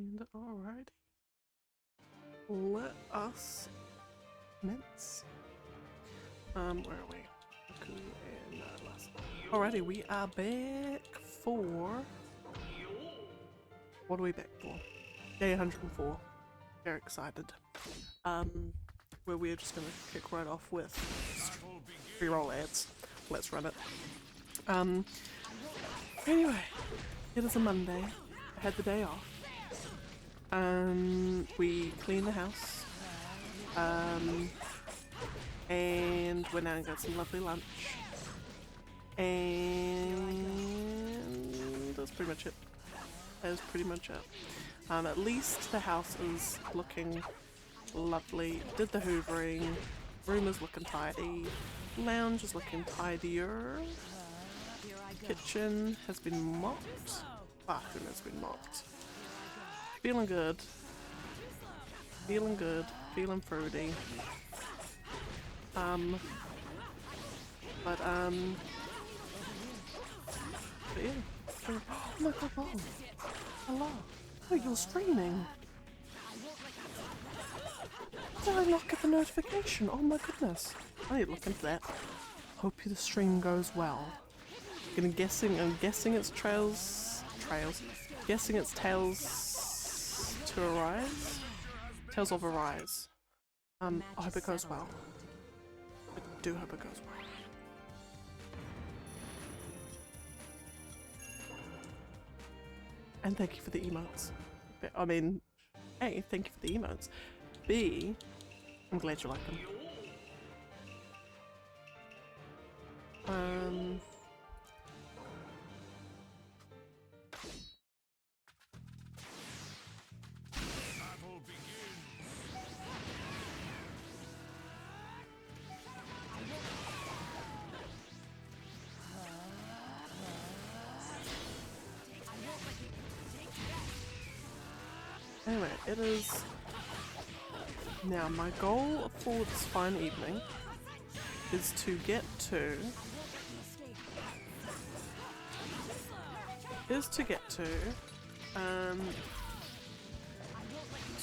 And alrighty, let us commence. Where are we? Aku and last. Alrighty, we are back for. What are we back for? Day 104. Very excited. Where we're just gonna kick right off with pre-roll ads. Let's run it. Anyway, it is a Monday. I had the day off. We cleaned the house. And went out and got some lovely lunch. And that's pretty much it. That is pretty much it. At least the house is looking lovely. Did the hoovering. Room is looking tidy. Lounge is looking tidier. Kitchen has been mopped. Bathroom has been mopped. Feeling good. Feeling good. Feeling fruity. But yeah. Oh my god, wow. Hello. Oh, you're streaming. Did I not get the notification? Oh my goodness. I need to look into that. Hope the stream goes well. I'm guessing it's guessing it's Tales to Arise? Tales of Arise. I hope it goes well. I do hope it goes well. And thank you for the emotes. I mean, A, thank you for the emotes. B, I'm glad you like them. Anyway, it is now my goal for this fine evening is to get to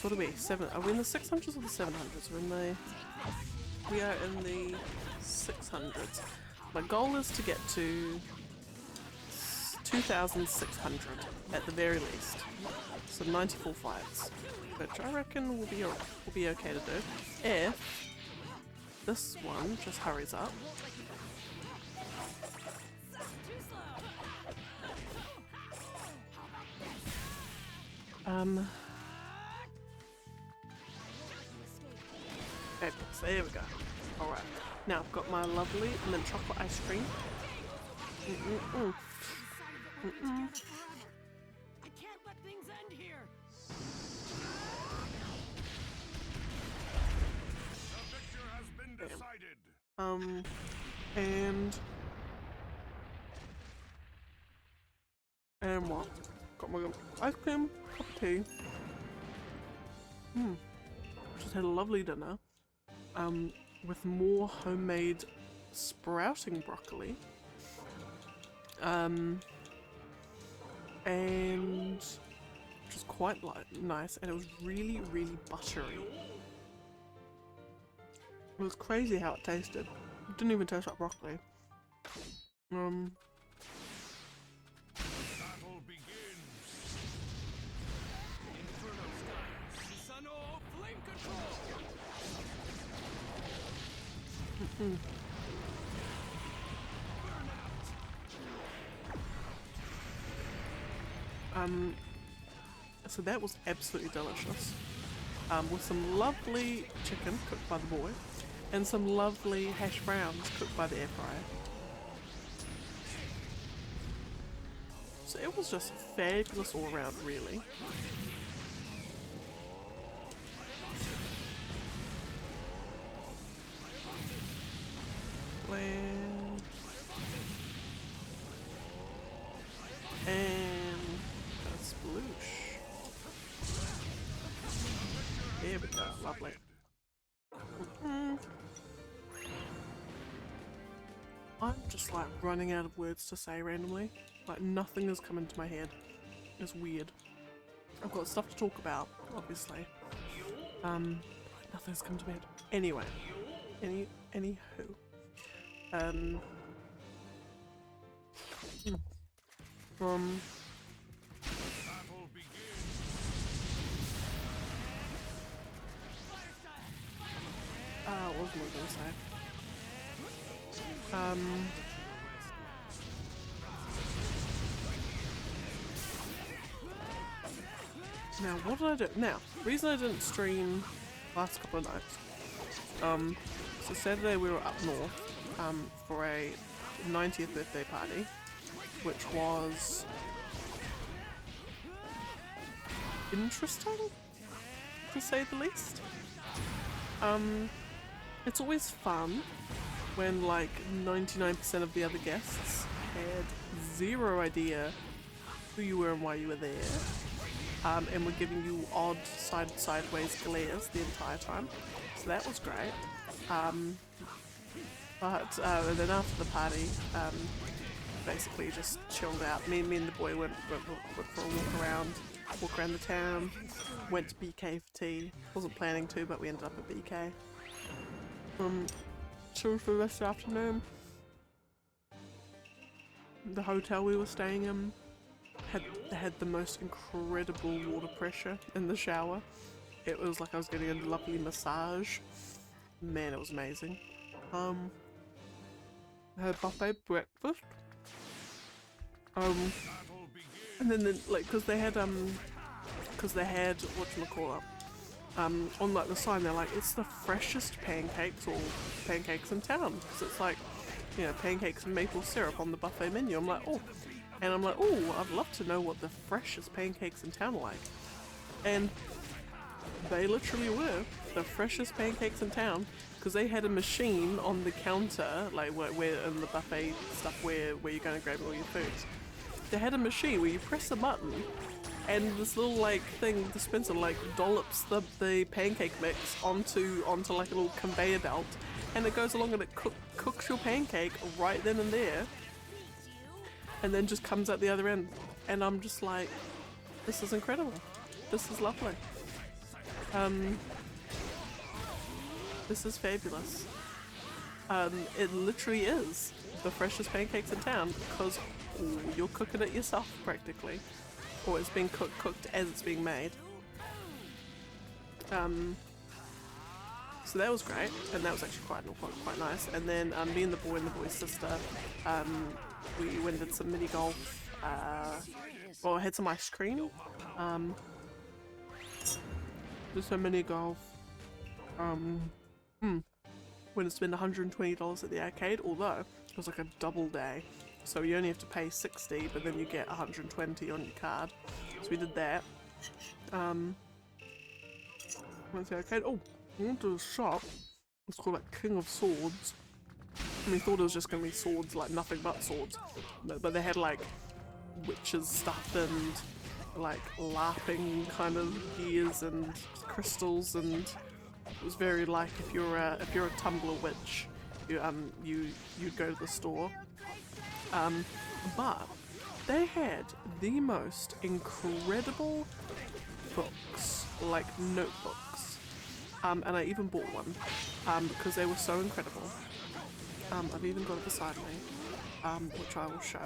what are we? Are we in the 600s or the 700s? We are in the 600s. My goal is to get to 2,600 at the very least. So 94 fights, which I reckon will be okay to do if this one just hurries up. Okay, so there we go. Alright, now I've got my lovely mint chocolate ice cream. And what? Got my ice cream, cup of tea. Just had a lovely dinner. With more homemade sprouting broccoli. And which was quite nice, and it was really, really buttery. It was crazy how it tasted. It didn't even taste like broccoli. So that was absolutely delicious. With some lovely chicken cooked by the boy, and some lovely hash browns cooked by the air fryer. So it was just fabulous all around, really. And a sploosh. There we go, lovely. I'm just like running out of words to say randomly. Like nothing is coming to my head. It's weird. I've got stuff to talk about, obviously. Nothing's come to bed. Anyway, anywho. What was I gonna say? Now, what did I do? Now, the reason I didn't stream last couple of nights, so Saturday we were up north, for a 90th birthday party, which was interesting, to say the least. It's always fun when like 99% of the other guests had zero idea who you were and why you were there, and were giving you odd sideways glares the entire time, so that was great. And then after the party, basically just chilled out. Me and the boy went for a walk around the town, went to BK for tea. Wasn't planning to, but we ended up at BK. Chilled for the rest of the afternoon. The hotel we were staying in had the most incredible water pressure in the shower. It was like I was getting a lovely massage. Man, it was amazing. I had buffet breakfast. And then like, cause they had whatchamacallit, on like the sign they're like, it's the freshest pancakes in town, because it's like, you know, pancakes and maple syrup on the buffet menu. I'm like, oh, I'd love to know what the freshest pancakes in town are like. And they literally were the freshest pancakes in town, because they had a machine on the counter, like where in the buffet stuff where you're going to grab all your foods. They had a machine where you press a button and this little like thing, dispenser, like dollops the pancake mix onto like a little conveyor belt, and it goes along and it cooks your pancake right then and there, and then just comes out the other end. And I'm just like, this is incredible. This is lovely. This is fabulous. It literally is the freshest pancakes in town, because you're cooking it yourself practically, or it's being cooked as it's being made. So that was great, and that was actually quite nice. And then me and the boy and the boy's sister, we went and did some mini golf. Well, I had some ice cream. Did some mini golf. Went to spend $120 at the arcade, although it was like a double day. So you only have to pay $60, but then you get $120 on your card. So we did that. Went to the arcade. Oh, we went to a shop. It's called like King of Swords. And we thought it was just going to be swords, like nothing but swords. But they had like witches stuff and like LARPing kind of gears and crystals, and it was very like if you're a Tumblr witch, you'd go to the store. But they had the most incredible books, like notebooks, and I even bought one, because they were so incredible. I've even got it beside me, which I will show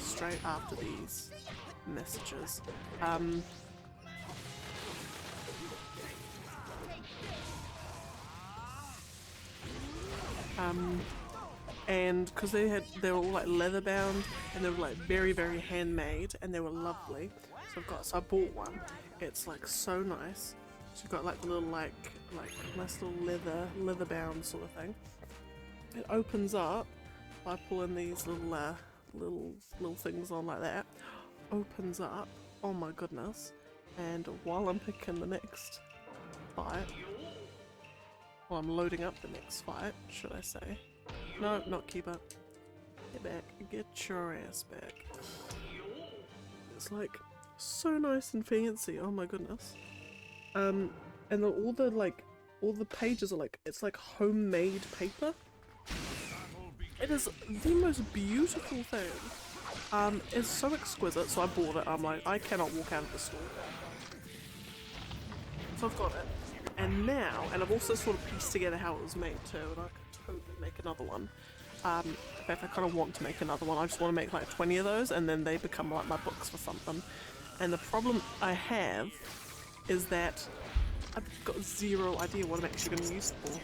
straight after these messages. And because they were all like leather bound, and they were like very, very handmade, and they were lovely. So I bought one. It's like so nice. So you've got like the little like nice little leather bound sort of thing. It opens up by pulling these little things on like that. Opens up. Oh my goodness! And while I'm picking the next fight, well, I'm loading up the next fight, should I say? No, not keep up. Get back. Get your ass back. It's like so nice and fancy. Oh my goodness. And then all the pages are like, it's like homemade paper. It is the most beautiful thing. It's so exquisite. So I bought it. I'm like, I cannot walk out of the store So I've got it. And now, and I've also sort of pieced together how it was made too, and I could totally make another one. In fact, I kind of want to make another one. I just want to make like 20 of those, and then they become like my books for something. And the problem I have is that I've got zero idea what I'm actually going to use it for.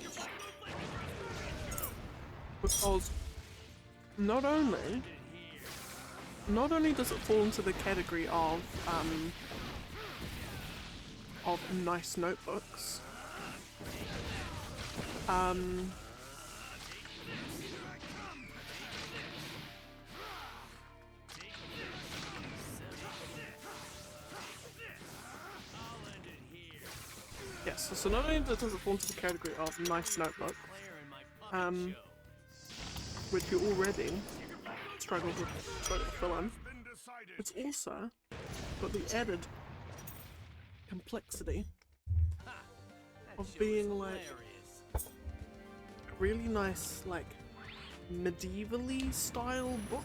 Because not only does it fall into the category of nice notebooks, yes, so not only does it fall into the category of nice notebook, which you already struggle to fill in, it's also got the added complexity of being like a really nice, like, medievally style book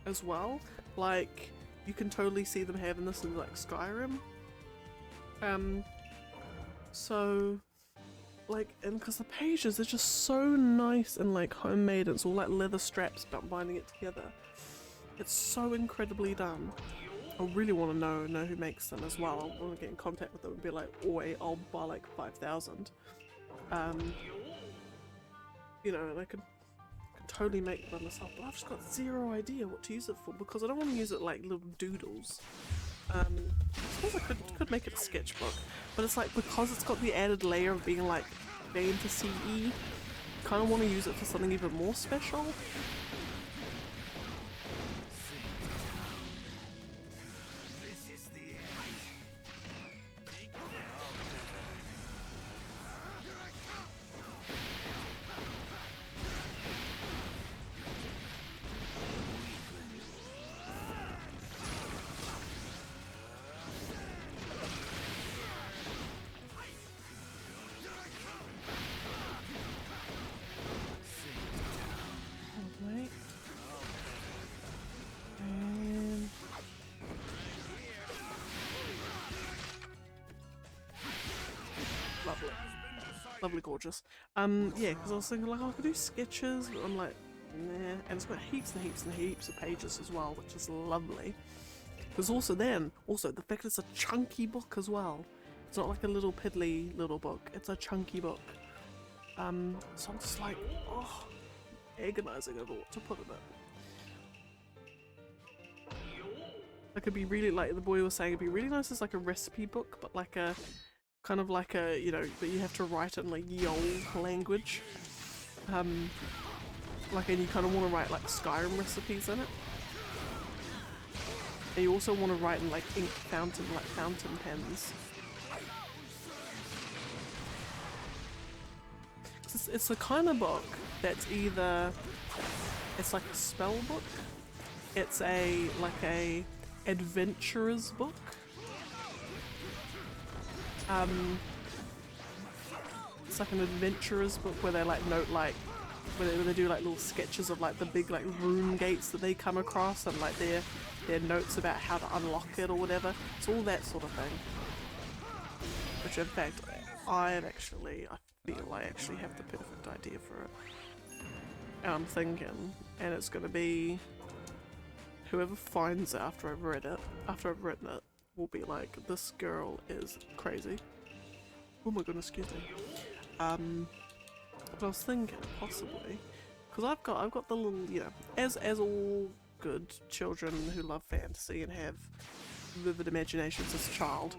as well. Like, you can totally see them having this in like Skyrim. So like, and because the pages are just so nice and like homemade, it's all like leather straps but binding it together. It's so incredibly done. I really want to know who makes them as well. I want to get in contact with them and be like, oi, I'll buy like 5,000. You know, and I could totally make them myself, but I've just got zero idea what to use it for, because I don't want to use it like little doodles. I suppose I could make it a sketchbook, but it's like, because it's got the added layer of being like fantasy-y, kind of want to use it for something even more special. Lovely, gorgeous. Yeah, because I was thinking like, oh, I could do sketches, but I'm like, nah. And it's got heaps and heaps and heaps of pages as well, which is lovely. There's also the fact it's a chunky book as well. It's not like a little piddly little book, it's a chunky book. So I'm just like, oh, agonizing over what to put in it. It could be really, like the boy was saying, it'd be really nice as like a recipe book, but like a kind of like a, you know, but you have to write in like ye olde language. Like, and you kind of want to write like Skyrim recipes in it. And you also want to write in like ink fountain, like fountain pens. It's the kind of book that's either, it's like a spell book, it's a, like a adventurer's book. It's like an adventurer's book where they like note like, where they do like little sketches of like the big like rune gates that they come across, and like their notes about how to unlock it or whatever. It's all that sort of thing. Which in fact, I feel I actually have the perfect idea for it. And I'm thinking, and it's gonna be whoever finds it after I've written it, will be like, this girl is crazy. Oh my goodness, excuse me. But I was thinking, possibly, because I've got the little, you know, as all good children who love fantasy and have vivid imaginations as a child,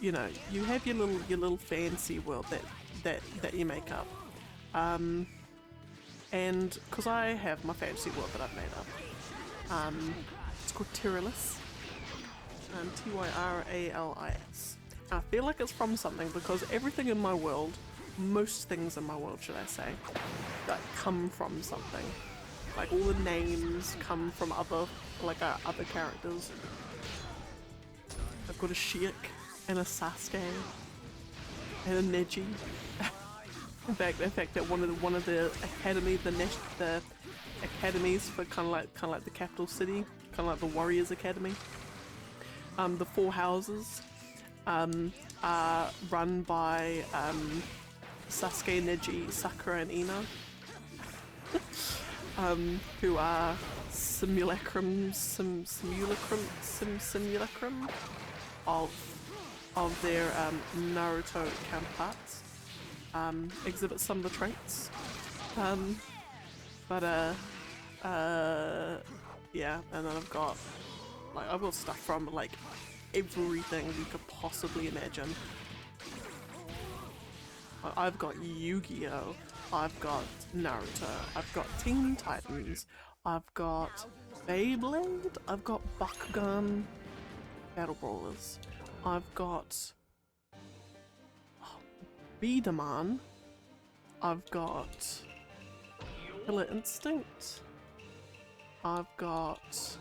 you know, you have your little fantasy world that you make up. And because I have my fantasy world that I've made up. It's called Tyralis. Tyralis. I feel like it's from something, because everything in my world, most things in my world should I say, that come from something. Like all the names come from other characters. I've got a Shiik and a Sasuke and a Neji. in fact, at one of the academy, the academies for kind of like the capital city, kind of like the Warriors Academy. The four houses. are run by Sasuke, Neji, Sakura, and Ina, who are simulacrum of their Naruto counterparts. Exhibit some of the traits. Yeah, and then I've got stuff from like everything you could possibly imagine. I've got Yu-Gi-Oh! I've got Naruto, I've got Teen Titans, I've got Beyblade, I've got Bakugan, Battle Brawlers, I've got Biederman, I've got Killer Instinct, I've got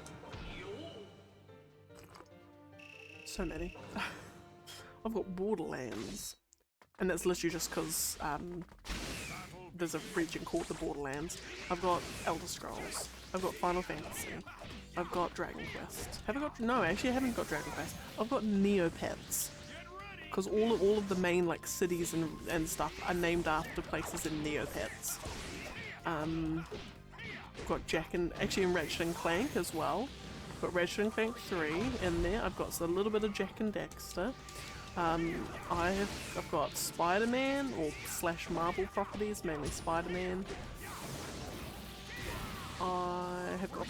so many. I've got Borderlands, and that's literally just because there's a region called the Borderlands. I've got Elder Scrolls, I've got Final Fantasy, I've got Dragon Quest. Have I got? No, actually I haven't got Dragon Quest. I've got Neopets, because all of the main like cities and stuff are named after places in Neopets. I've got actually in Ratchet and Clank as well. I've got Ratchet and Clank 3 in there. I've got a little bit of Jak and Daxter. I've got Spider-Man or / Marvel properties, mainly Spider-Man. I have got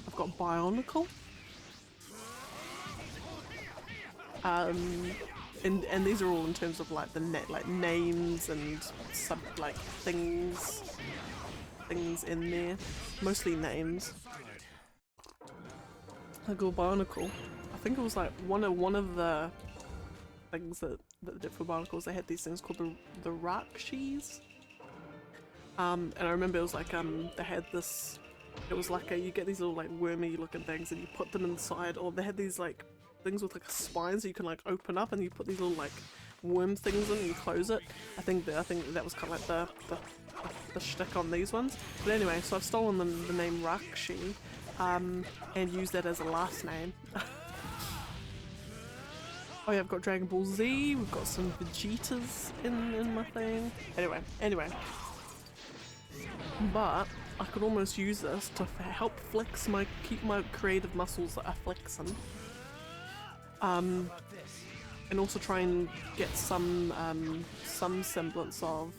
I've got Bionicle. And these are all in terms of like the names and things in there, mostly names. I got Bionicle. I think it was like one of the things that they did for Bionicles. They had these things called the Rakshis. And I remember it was like they had this. It was like you get these little like wormy looking things and you put them inside, or they had these like things with like a spine so you can like open up and you put these little like worm things in and you close it. I think that was kind of like the shtick on these ones. But anyway, so I've stolen the name Rakshi and used that as a last name. Oh yeah, I've got Dragon Ball Z, we've got some Vegetas in my thing. Anyway. But I could almost use this to help keep my creative muscles flexing. And also try and get some semblance of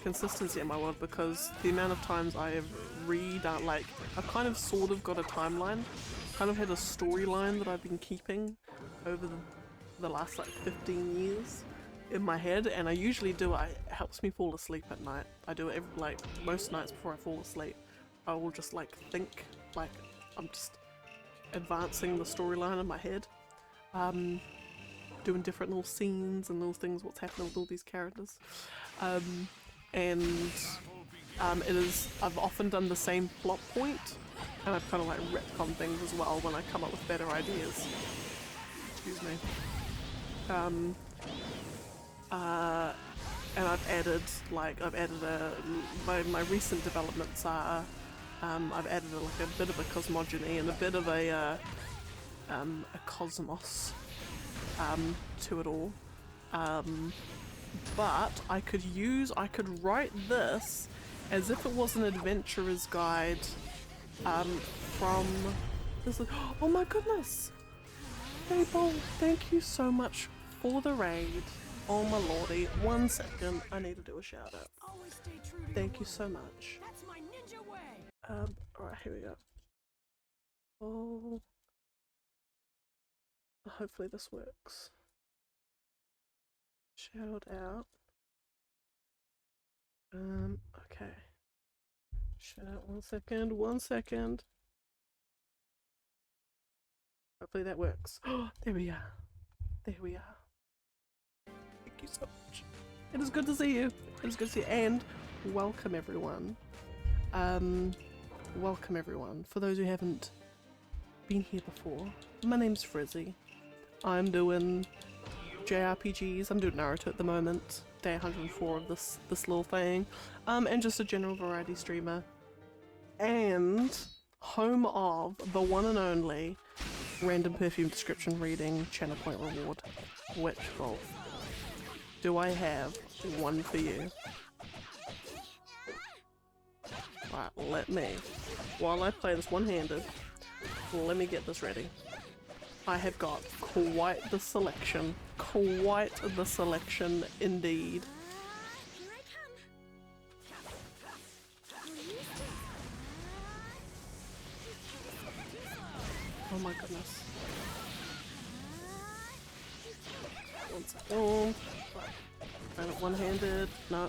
consistency in my world, because the amount of times I have I've kind of sort of got a timeline, kind of had a storyline that I've been keeping over the last like 15 years in my head, and I usually do it. It helps me fall asleep at night. I do it most nights before I fall asleep. I will just like think like I'm just advancing the storyline in my head, doing different little scenes and little things, what's happening with all these characters, I've often done the same plot point, and I've kind of like retcon things as well when I come up with better ideas. Excuse me. And I've added my recent developments are I've added like a bit of a cosmogony and a bit of a cosmos to it all. But I could write this as if it was an adventurer's guide from this. Oh my goodness! People, thank you so much for the raid. Oh my lordy, 1 second, I need to do a shout out. Thank you so much. That's my ninja way. Alright, here we go. Oh, hopefully this works. Shout out. Okay. Shout out 1 second, 1 second. Hopefully that works. Oh, there we are. There we are. Thank you so much. It is good to see you. It is good to see you. And welcome everyone. Welcome everyone. For those who haven't been here before, my name's Frizzy. I'm doing JRPGs. I'm doing Naruto at the moment. Day 104 of this little thing. And just a general variety streamer. And home of the one and only random perfume description reading channel point reward. Which both do I have? One for you. Right, let me, while I play this one-handed, let me get this ready. I have got quite the selection. Quite the selection indeed. Oh my goodness. One second. Right. One-handed. No.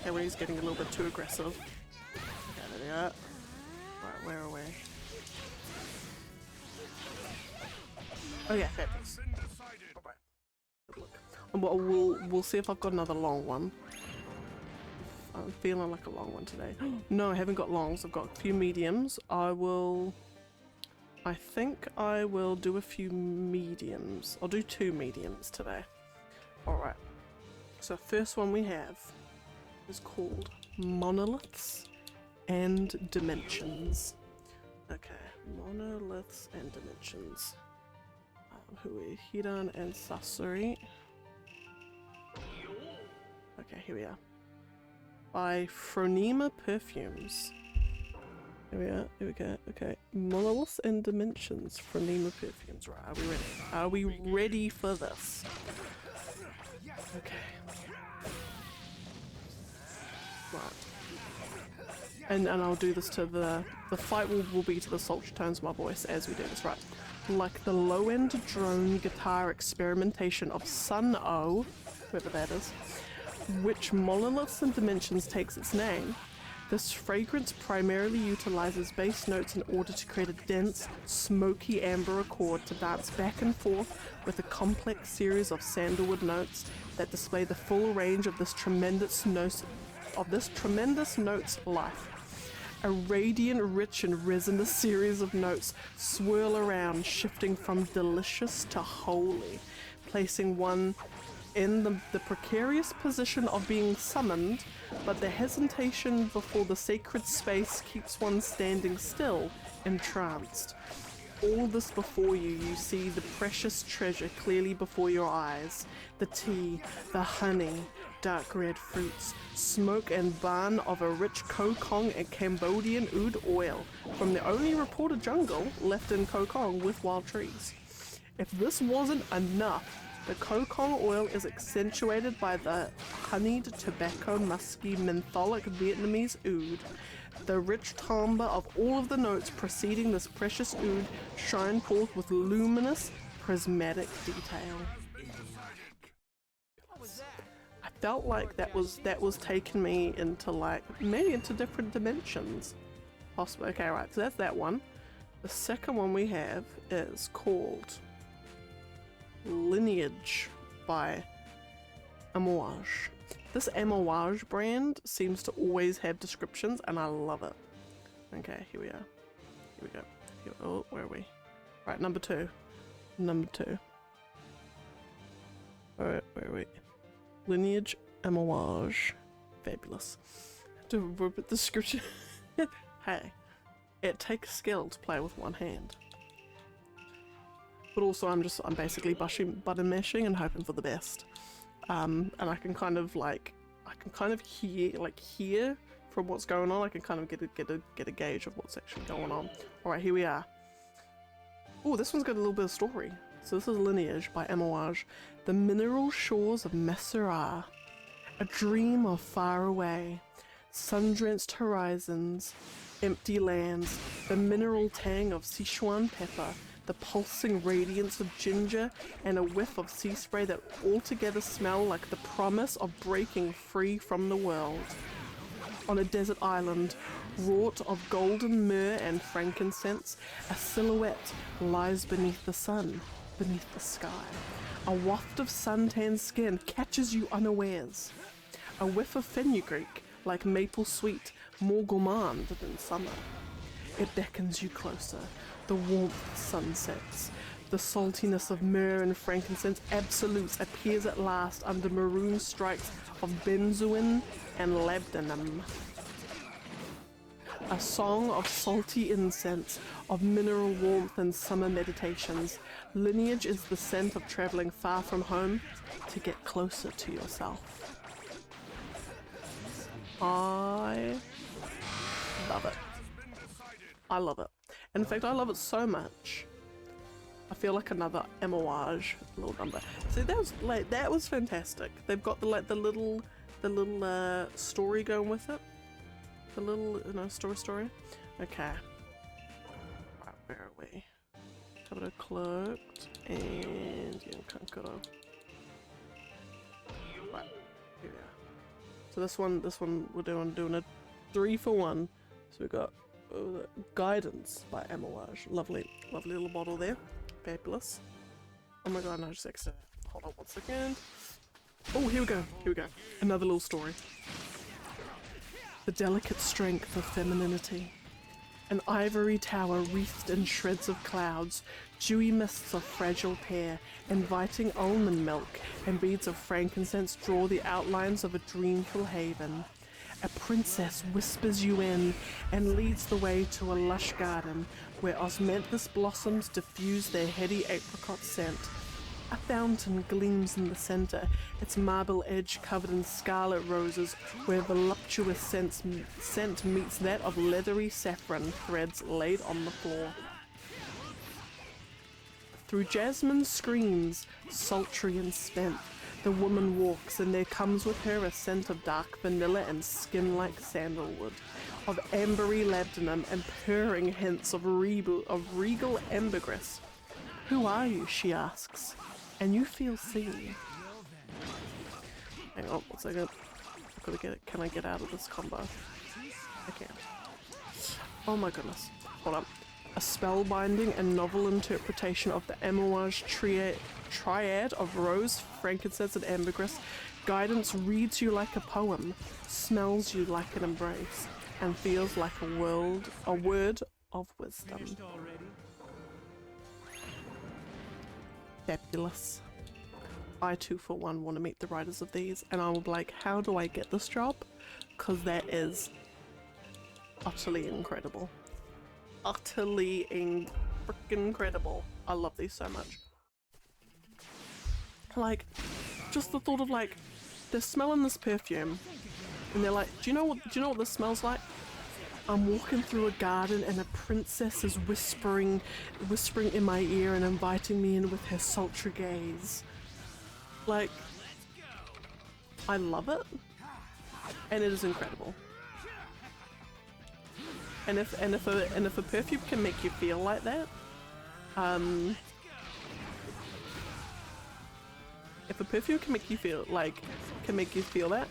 Okay, when he's getting a little bit too aggressive. Okay, there we are. Right, where are we? Oh yeah, fabulous. Good look. And we'll see if I've got another long one. I'm feeling like a long one today. No, I haven't got longs. I've got a few mediums. I think I will do a few mediums. I'll do 2 mediums today. Alright. So first one we have is called Monoliths and Dimensions. Okay, Monoliths and Dimensions. Hui, Hidan and Sasori. Okay, here we are. By Phronema Perfumes. Here we are, here we go. Okay, Monoliths and Dimensions, Phronema Perfumes. Right, are we ready? Are we ready for this? Okay. Right. And I'll do this to the fight will be to the sultry tones of my voice as we do this, right? Like the low-end drone guitar experimentation of Sun-O, whoever that is, which Monoliths and Dimensions takes its name, this fragrance primarily utilizes bass notes in order to create a dense, smoky amber accord to dance back and forth with a complex series of sandalwood notes that display the full range of this tremendous note's life. A radiant, rich and resinous series of notes swirl around, shifting from delicious to holy, placing one in the precarious position of being summoned, but the hesitation before the sacred space keeps one standing still, entranced. All this before you, you see the precious treasure clearly before your eyes. The tea, the honey, dark red fruits, smoke and barn of a rich Kokong and Cambodian oud oil from the only reported jungle left in Kokong with wild trees. If this wasn't enough, the Kokong oil is accentuated by the honeyed tobacco musky mentholic Vietnamese oud. The rich timbre of all of the notes preceding this precious oud shine forth with luminous, prismatic detail. I felt like that was taking me into like maybe into different dimensions. Possibly. Okay, right. So that's that one. The second one we have is called Lineage by Amouage. This Amouage brand seems to always have descriptions and I love it. Okay, here we are. Here we go. Oh, where are we? Right, number 2. Number 2. Alright, where are we? Lineage Amouage. Fabulous. To repeat the description. Hey, it takes skill to play with one hand. But also I'm basically button mashing and hoping for the best. And I can kind of hear from what's going on. I can kind of get a gauge of what's actually going on. Alright, here we are. Oh, this one's got a little bit of story. So this is Lineage by Amouage. The mineral shores of Mesera. A dream of far away. Sun-drenched horizons. Empty lands. The mineral tang of Sichuan pepper. The pulsing radiance of ginger, and a whiff of sea spray that altogether smell like the promise of breaking free from the world. On a desert island, wrought of golden myrrh and frankincense, a silhouette lies beneath the sun, beneath the sky. A waft of suntan skin catches you unawares. A whiff of fenugreek, like maple sweet, more gourmand than summer. It beckons you closer. The warmth sunsets. The saltiness of myrrh and frankincense absolutes appears at last under maroon strikes of benzoin and labdanum. A song of salty incense, of mineral warmth and summer meditations. Lineage is the scent of travelling far from home to get closer to yourself. I love it. I love it. In fact, I love it so much. I feel like another Emouage little number. See, that was fantastic. They've got the little story going with it. The little story. Okay. Right, where are we? Tabata cloaked and Kankuro. Right, here we are. So this one we're doing a 3-for-1. So we got Guidance by Emouage. Lovely little bottle there. Fabulous. Oh my god, no, just exit. Hold on 1 second. Oh, here we go. Another little story. The delicate strength of femininity. An ivory tower wreathed in shreds of clouds, dewy mists of fragile pear, inviting almond milk, and beads of frankincense draw the outlines of a dreamful haven. A princess whispers you in and leads the way to a lush garden where osmanthus blossoms diffuse their heady apricot scent. A fountain gleams in the center, its marble edge covered in scarlet roses where voluptuous scent meets that of leathery saffron threads laid on the floor. Through jasmine screens, sultry and spent, the woman walks, and there comes with her a scent of dark vanilla and skin-like sandalwood, of ambery labdanum and purring hints of regal ambergris. Who are you? She asks, and you feel seen. Hang on 1 second. I've got to get it. Can I get out of this combo? I can. Oh my goodness. Hold on. A spellbinding and novel interpretation of the Emouage triad of rose, frankincense, and ambergris. Guidance reads you like a poem, smells you like an embrace, and feels like a word of wisdom. Fabulous. I 2-for-1 want to meet the writers of these, and I will be like, how do I get this job? Because that is utterly incredible. Utterly freaking incredible. I love these so much. Like, just the thought of like, they're smelling this perfume, and they're like, do you know what this smells like? I'm walking through a garden and a princess is whispering in my ear and inviting me in with her sultry gaze. Like, I love it, and it is incredible. And if a perfume can make you feel like that, if a perfume can make you feel that,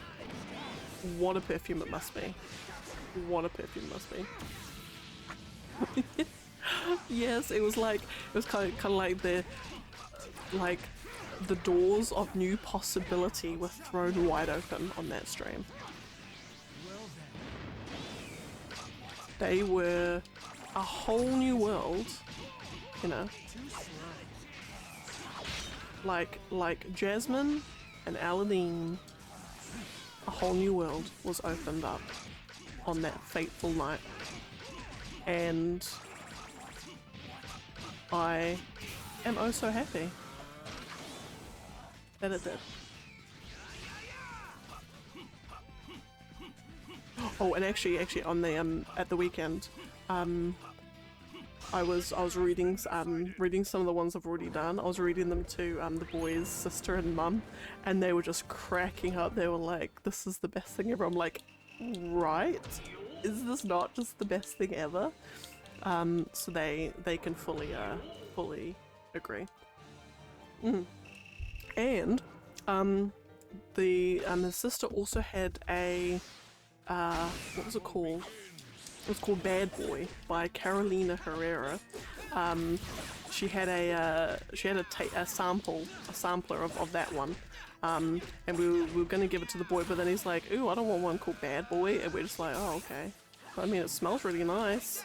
what a perfume it must be. What a perfume it must be. Yes, it was kind of like the doors of new possibility were thrown wide open on that stream. They were a whole new world, you know. Like Jasmine and Aladdin, a whole new world was opened up on that fateful night, and I am oh so happy that it did. Oh, and actually on the at the weekend, I was reading some of the ones I've already done. I was reading them to the boys' sister and mum, and they were just cracking up. They were like, "This is the best thing ever." I'm like, right? Is this not just the best thing ever? So they can fully agree. And the sister also had a what was it called? It was called Bad Boy by Carolina Herrera. She had a sampler of that one. And we were gonna give it to the boy, but then he's like, "Ooh, I don't want one called Bad Boy," and we're just like, "Oh, okay." I mean, it smells really nice.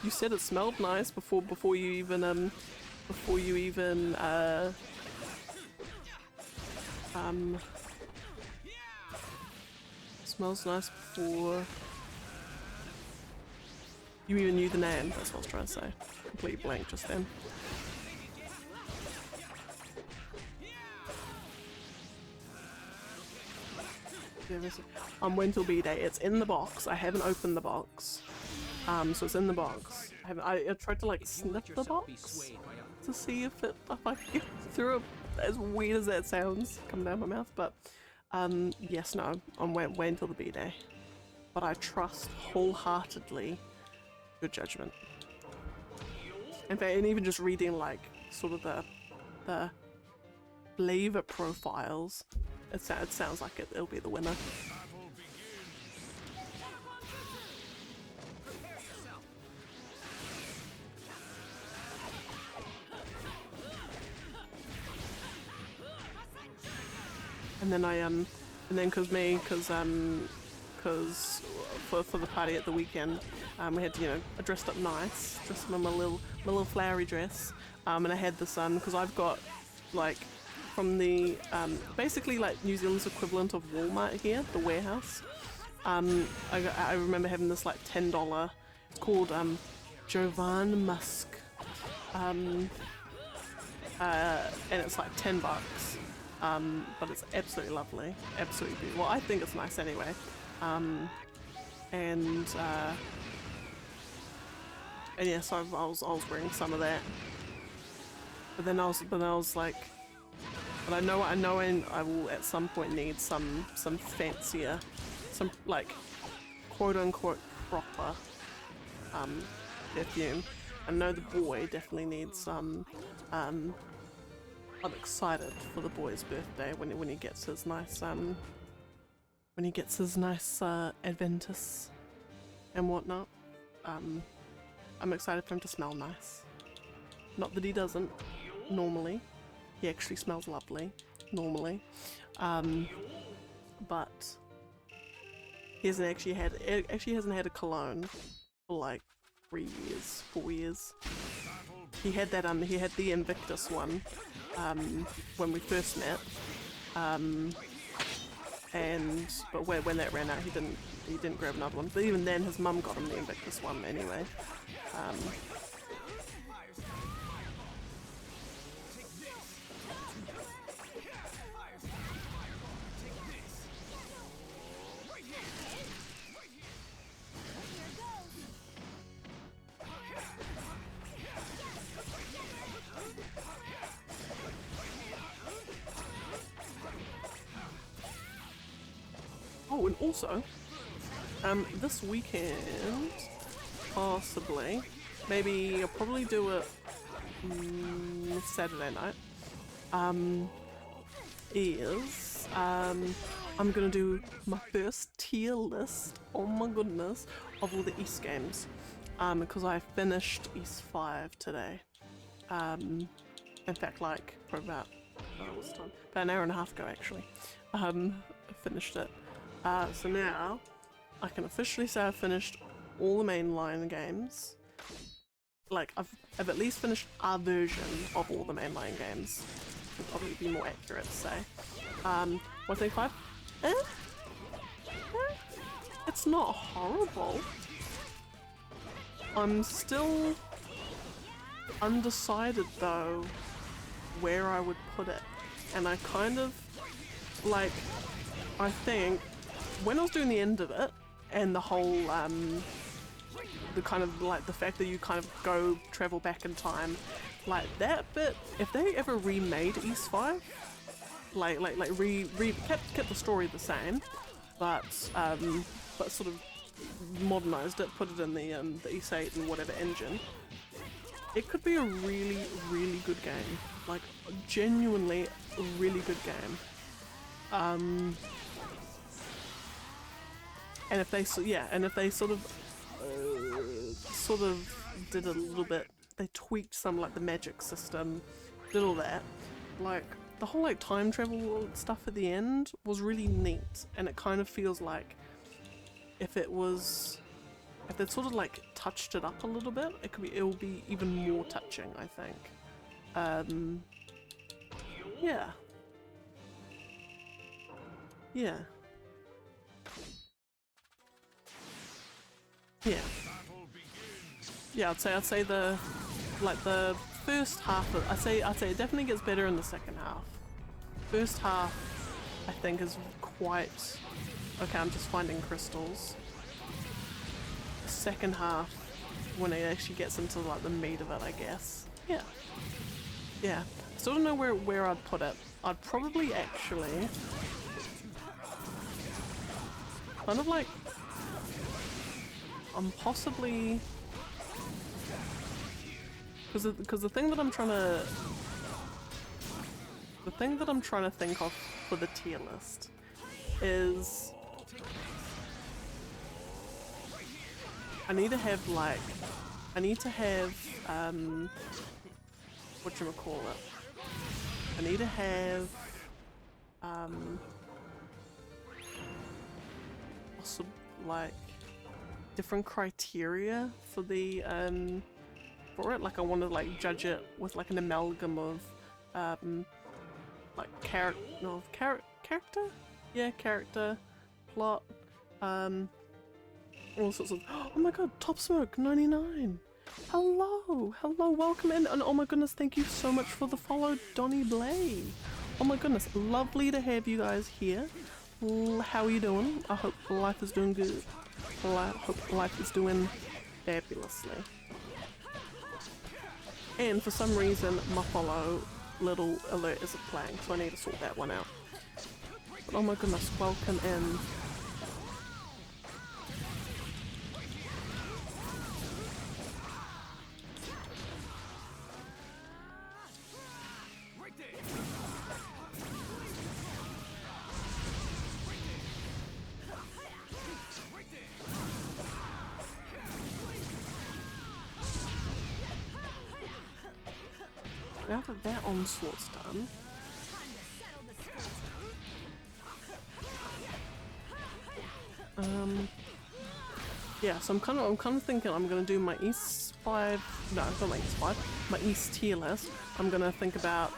You said it smelled nice before you even before you even smells nice before you even knew the name. That's what I was trying to say. Complete blank just then. When till B-Day. It's in the box. I haven't opened the box. So it's in the box. I tried to like sniff the box to see if I could get through it. As weird as that sounds, coming down my mouth. But yes, no. I'm waiting until the B-Day. But I trust wholeheartedly your judgment. In fact, and even just reading like sort of the flavor profiles. It sounds like it'll be the winner. And then cause for the party at the weekend, we had to, you know, I dressed up nice, dressed up in my little flowery dress, and I had this cause I've got like from the basically like New Zealand's equivalent of Walmart here, the warehouse. I remember having this like $10. It's called Jovan Musk, and it's like $10. But it's absolutely lovely, absolutely beautiful. Well, I think it's nice anyway. And yeah, so I was wearing some of that. But then I was like, but I know I will at some point need some fancier, some like quote unquote proper perfume. I know the boy definitely needs some. I'm excited for the boy's birthday when he gets his nice Adventus and whatnot. I'm excited for him to smell nice. Not that he doesn't normally. He actually smells lovely normally, but he hasn't had a cologne for like 3 years, 4 years. He had that he had the Invictus one when we first met, but when that ran out, he didn't grab another one. But even then, his mum got him the Invictus one anyway. Oh, and also, this weekend, possibly, maybe I'll probably do it Saturday night, I'm gonna do my first tier list, oh my goodness, of all the East games, because I finished East 5 today. In fact, like, for about, what's the time? About an hour and a half ago, actually. I finished it. So now, I can officially say I've finished all the mainline games. Like, I've at least finished our version of all the mainline games. Would probably be more accurate to say. 135? It's not horrible. I'm still undecided though where I would put it. And I kind of, like, I think when I was doing the end of it, and the whole, the kind of, like, the fact that you kind of travel back in time, like, that bit, if they ever remade East 5, kept the story the same, but sort of modernized it, put it in the East 8 and whatever engine, it could be a really, really good game. Like, genuinely a really good game. And if they sort of did a little bit, they tweaked some, like, the magic system, did all that, like, the whole, like, time travel stuff at the end was really neat, and it kind of feels like if they sort of, like, touched it up a little bit, it'll be even more touching, I think. Yeah. Yeah. Yeah. Yeah, I'd say the first half of, I'd say it definitely gets better in the second half. First half I think is quite okay, I'm just finding crystals. The second half, when it actually gets into like the meat of it, I guess. Yeah. Yeah. I still don't know where I'd put it. I'd probably actually kind of like I'm possibly because the thing that I'm trying to think of for the tier list is I need to have whatchamacallit, I need to have also like different criteria for the for it. Like I want to like judge it with like an amalgam of like character, yeah, character, plot, all sorts of. Oh my god, Top Smoke 99. Hello, welcome in, and oh my goodness, thank you so much for the follow, Donny Blay. Oh my goodness, lovely to have you guys here. How are you doing? I hope life is doing good. I hope life is doing fabulously. And for some reason, my follow little alert isn't playing, so I need to sort that one out. But oh my goodness, welcome in. Now that that onslaught's done, yeah, so I'm kind of thinking I'm gonna do my East 5, no, not my East 5, my East tier list. I'm gonna think about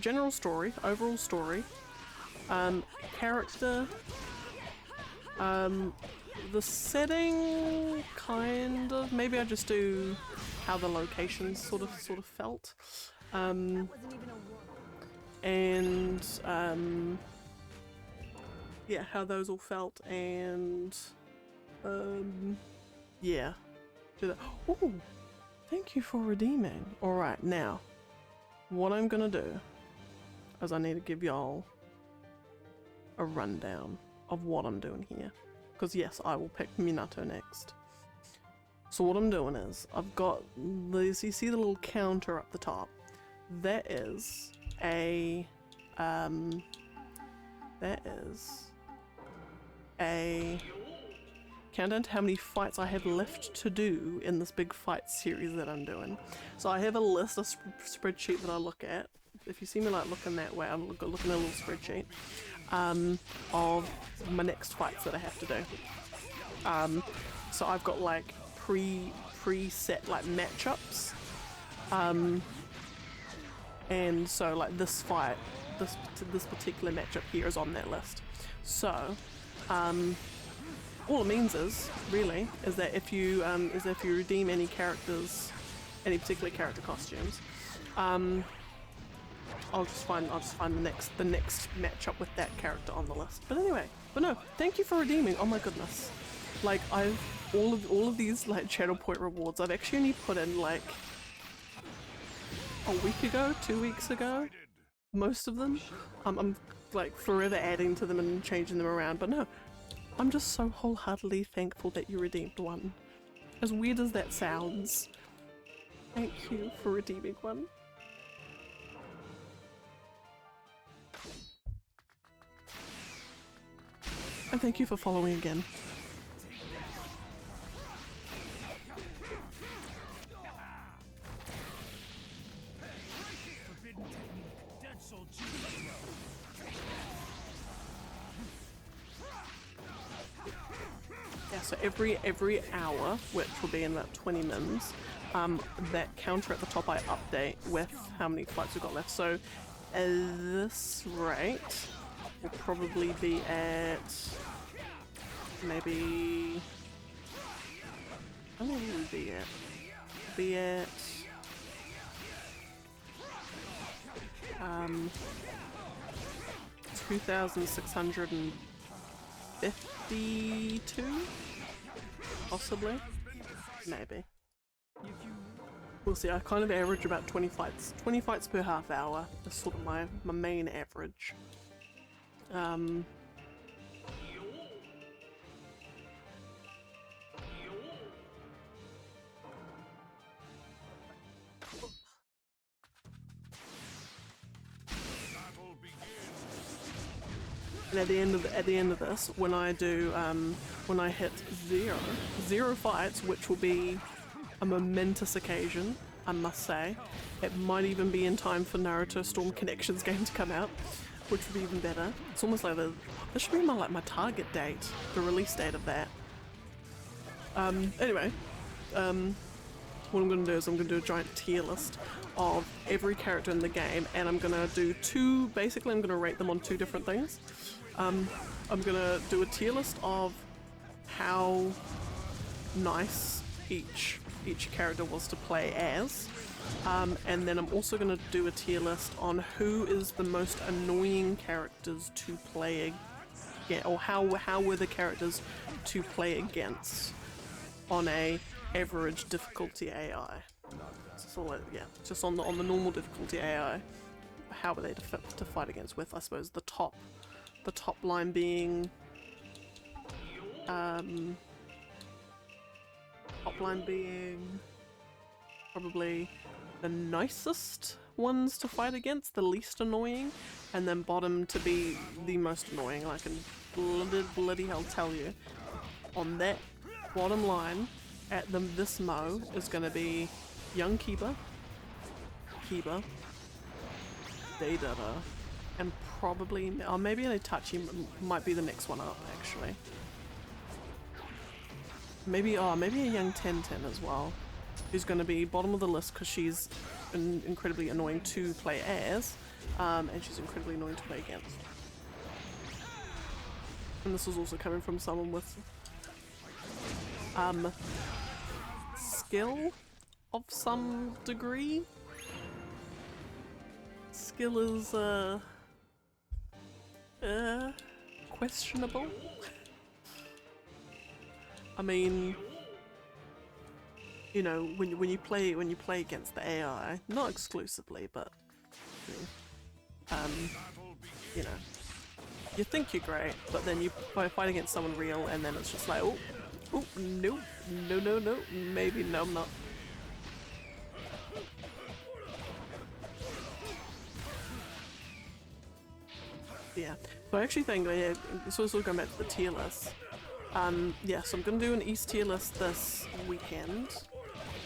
general story, overall story, character, the setting, kind of, maybe I just do how the locations sort of felt, and yeah, how those all felt, and yeah, do that. Oh, thank you for redeeming. All right, now what I'm gonna do is I need to give y'all a rundown of what I'm doing here, because yes, I will pick Minato next. So what I'm doing is, I've got this, you see the little counter up the top? That is a countdown to how many fights I have left to do in this big fight series that I'm doing. So I have a list, a spreadsheet that I look at. If you see me like looking that way, I'm looking at a little spreadsheet of my next fights that I have to do. So I've got like preset like matchups, and so like this fight, this particular matchup here is on that list. So all it means is that if you redeem any characters, any particular character costumes, I'll just find the next matchup with that character on the list. But anyway, no, thank you for redeeming. Oh my goodness, like I've all of these like channel point rewards I've actually only put in like a week ago, 2 weeks ago, most of them. I'm like forever adding to them and changing them around, but no, I'm just so wholeheartedly thankful that you redeemed one. As weird as that sounds, thank you for redeeming one. And thank you for following again. Yeah, so every hour, which will be in about 20 mins, that counter at the top I update with how many fights we've got left. So at this rate, we'll probably be at maybe... How many will we be at? Be at 2,652? Possibly? Maybe. We'll see. I kind of average about 20 fights. 20 fights per half hour is sort of my main average. And at the end of this, when I do when I hit zero fights, which will be a momentous occasion, I must say. It might even be in time for Naruto Storm Connections game to come out, which would be even better. It's almost like this should be my target date, the release date of that. Anyway, what I'm going to do is I'm going to do a giant tier list of every character in the game, and I'm going to do basically I'm going to rate them on two different things. I'm going to do a tier list of how nice each character was to play as, and then I'm also going to do a tier list on who is the most annoying characters to play against, or how were the characters to play against on a average difficulty AI. So yeah, just on the normal difficulty AI, how were they to fight against, with I suppose the top line being probably the nicest ones to fight against, the least annoying, and then bottom to be the most annoying. And I can bloody hell tell you, on that bottom line, at this Mo is going to be young Kiba, Deidara, and probably, maybe an Itachi might be the next one up actually. Maybe a young Tenten as well, who's going to be bottom of the list because she's incredibly annoying to play as, and she's incredibly annoying to play against. And this is also coming from someone with skill of some degree. Skill is questionable. I mean, you know, when you play against the AI, not exclusively, but you know, you think you're great, but then you fight against someone real, and then it's just like, oh, no, maybe no, I'm not. Yeah, so I actually think, yeah, so going back to the tier list. Yeah, so I'm gonna do an East tier list this weekend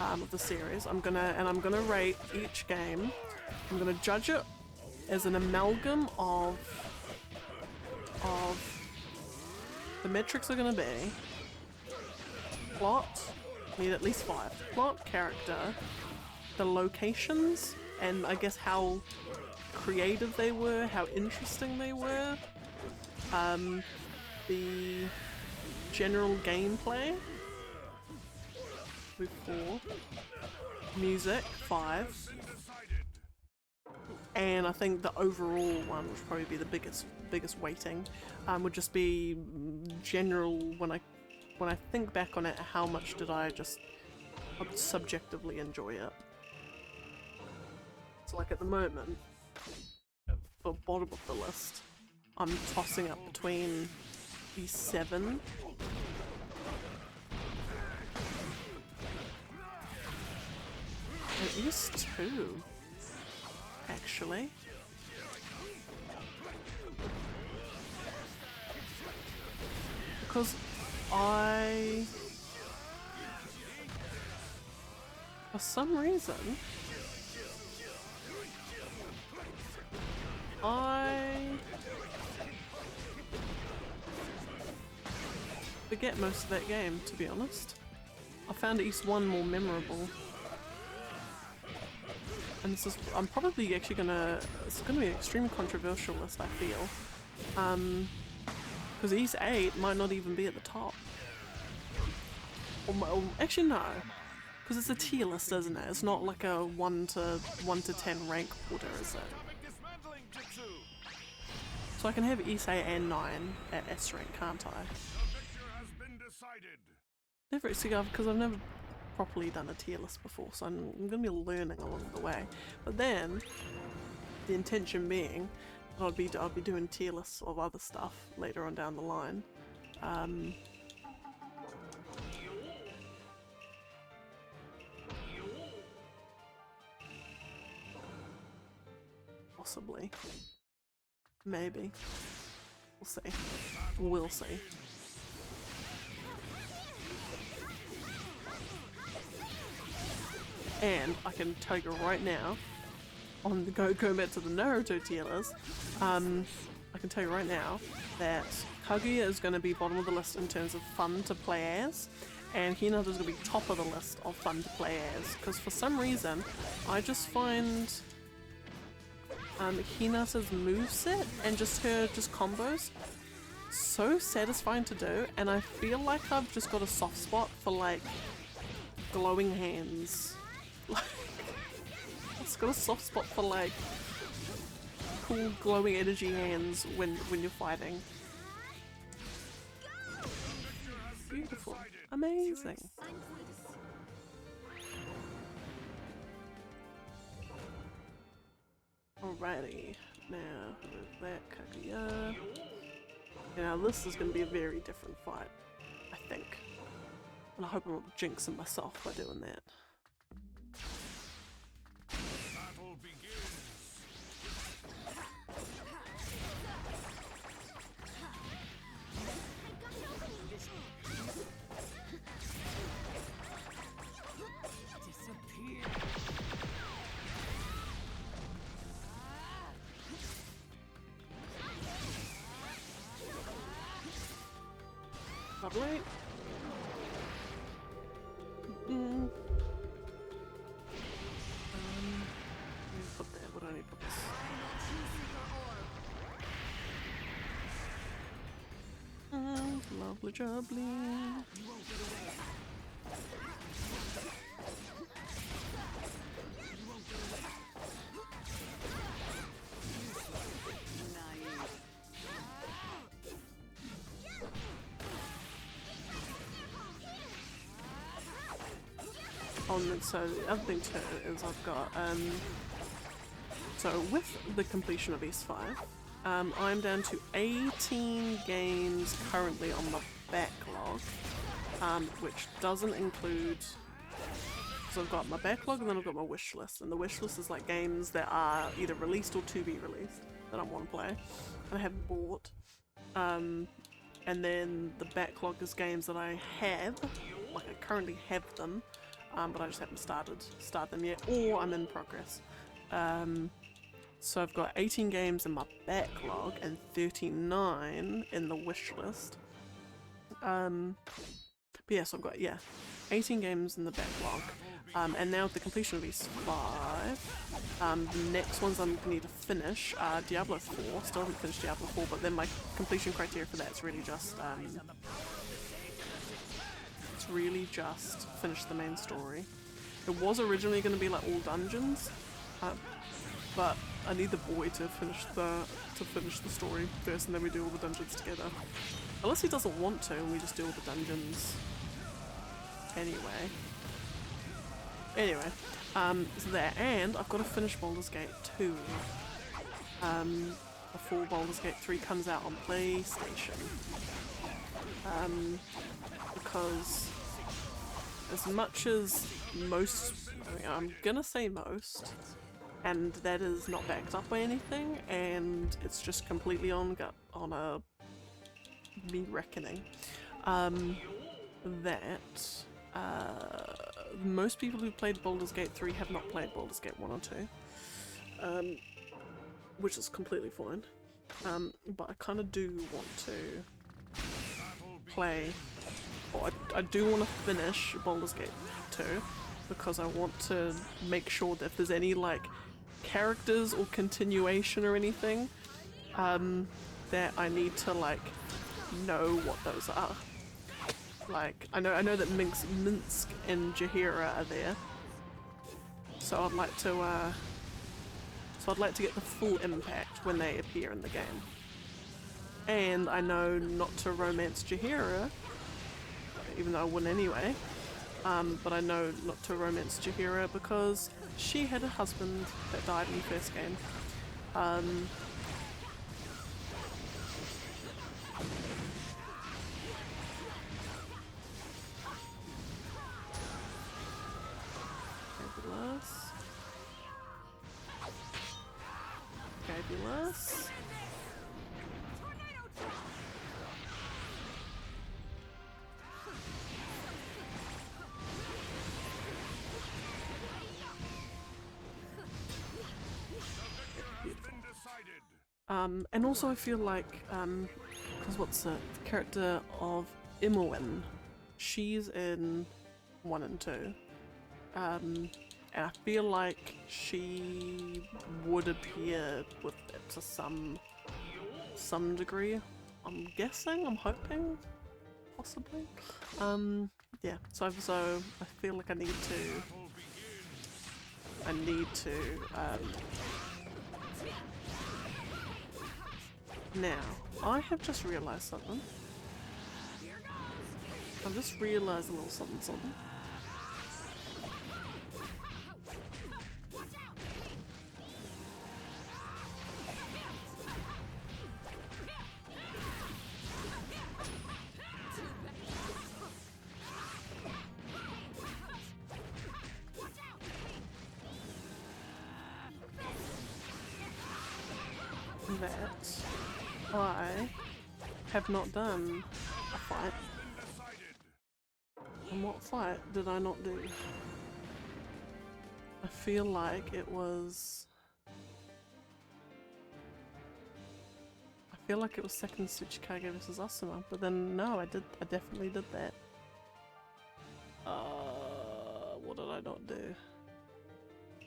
of the series. I'm gonna rate each game. I'm gonna judge it as an amalgam of the metrics are gonna be plot, need at least 5. Plot, character, the locations, and I guess how creative they were, how interesting they were, the general gameplay with 4, music 5, and I think the overall one, which would probably be the biggest weighting, would just be general. When I think back on it, how much did I just subjectively enjoy it? So like at the moment, for bottom of the list, I'm tossing up between the 7 at least 2, actually. Because for some reason, I forget most of that game, to be honest. I found East 1 more memorable. and this is, I'm probably actually gonna, it's gonna be an extremely controversial list, I feel. Because East 8 might not even be at the top. Or actually no, because it's a tier list, isn't it? It's not like a 1 to 10 rank order, is it? So I can have East 8 and 9 at S rank, can't I? Never, see, because I've never properly done a tier list before, so I'm going to be learning along the way. But then, the intention being, I'll be doing tier lists of other stuff later on down the line. Possibly. Maybe. We'll see. We'll see. And I can tell you right now, on the going back to the Naruto tier list, I can tell you right now that Kaguya is going to be bottom of the list in terms of fun to play as, and Hinata is going to be top of the list of fun to play as, because for some reason I just find Hinata's moveset and just her combos so satisfying to do, and I feel like I've just got a soft spot for like glowing hands. Like, it's got a soft spot for like cool glowing energy hands when you're fighting. Beautiful. Amazing. Alrighty, now with that Kaguya. Now this is going to be a very different fight, I think. And I hope I'm not jinxing myself by doing that. Battle begins. Disappear. Lovely. Put that. What do I need to put this? Lovely jubbly. Oh, and so the other thing too is I've got so with the completion of S5, I'm down to 18 games currently on my backlog, which doesn't include, so I've got my backlog and then I've got my wish list, and the wish list is like games that are either released or to be released that I want to play and I haven't bought, and then the backlog is games that I have, like I currently have them, but I just haven't started them yet, or I'm in progress. So I've got 18 games in my backlog and 39 in the wish list. But yeah, so I've got 18 games in the backlog. And now with the completion of these 5, the next ones I'm going to need to finish are Diablo 4. Still haven't finished Diablo 4, but then my completion criteria for that is really just finish the main story. It was originally going to be like all dungeons, but I need the boy to finish the story first, and then we do all the dungeons together. Unless he doesn't want to, and we just do all the dungeons anyway. So there, and I've got to finish Baldur's Gate 2 before Baldur's Gate 3 comes out on PlayStation. Because as much as most, I'm gonna say most, and that is not backed up by anything, and it's just completely on me reckoning, that most people who played Baldur's Gate 3 have not played Baldur's Gate 1 or 2, which is completely fine, but I kind of do want to play, or I do want to finish Baldur's Gate 2 because I want to make sure that if there's any like characters or continuation or anything, that I need to like know what those are. Like I know that Minsk and Jaheira are there, so I'd like to get the full impact when they appear in the game. And I know not to romance Jaheira, even though I wouldn't anyway. But I know not to romance Jaheira because she had a husband that died in the first game. Fabulous. And also I feel like, because what's the character of Imoen? She's in 1 and 2. And I feel like she would appear with it to some degree. I'm guessing, I'm hoping, possibly. Yeah, so I feel like I need to, now, I have just realised something. I've just realised a little something. That I have not done a fight. And what fight did I not do? I feel like it was... I feel like it was second Tsuchikage versus Asuma, but then no, I definitely did that. What did I not do?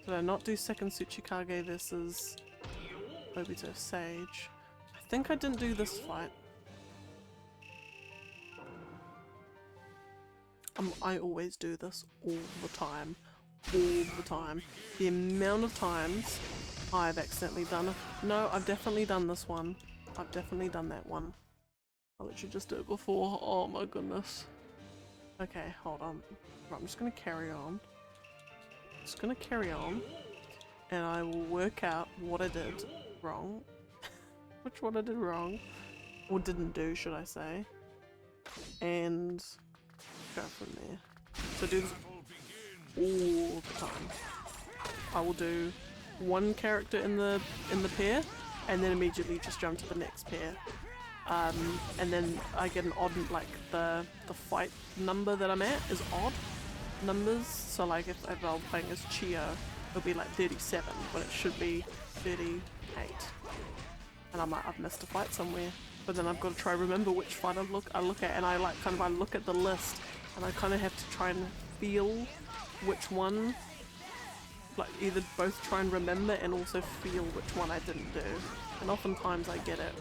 Did I not do second Tsuchikage versus Obito Sage? I think I didn't do this fight. I always do this all the time. The amount of times I've accidentally done it. No, I've definitely done this one. I've definitely done that one. I literally just did it before. Oh my goodness. Okay, hold on. Right, I'm just gonna carry on. And I will work out what I did wrong. Which one I did wrong. Or didn't do, should I say. And go from there. So do this all the time. I will do one character in the pair and then immediately just jump to the next pair. And then I get an odd, like the fight number that I'm at is odd numbers. So like if I'm playing as Chio, it'll be like 37 when it should be 38. And I'm like, I've missed a fight somewhere. But then I've got to try remember which fight I look at, and I like I look at the list and I kind of have to try and feel which one, like either both try and remember and also feel which one I didn't do. And oftentimes I get it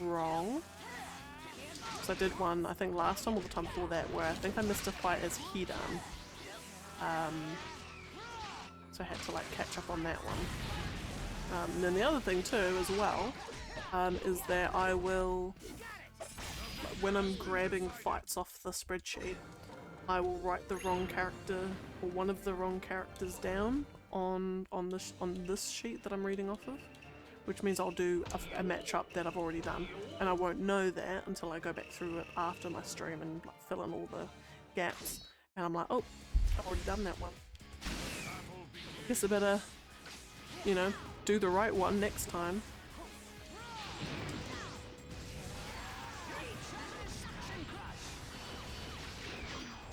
wrong. So I did one, I think last time or the time before that, where I think I missed a fight as Hidan. So I had to like catch up on that one. And then the other thing too as well, is that I will, when I'm grabbing fights off the spreadsheet, I will write the wrong character or one of the wrong characters down on this sheet that I'm reading off of, which means I'll do a matchup that I've already done, and I won't know that until I go back through it after my stream and like, fill in all the gaps, and I'm like, oh, I've already done that one. Guess I better, you know, do the right one next time.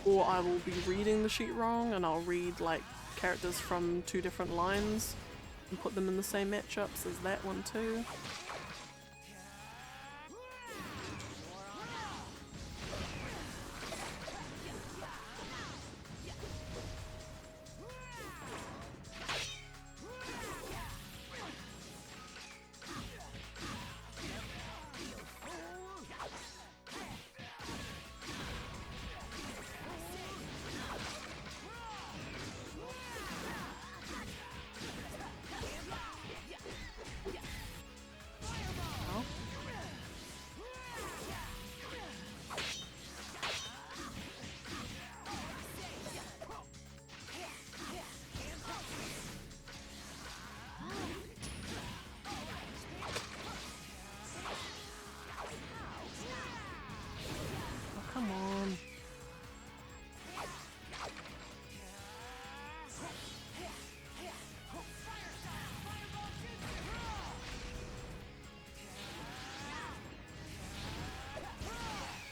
Or I will be reading the sheet wrong and I'll read like characters from 2 different lines and put them in the same matchups as that one too.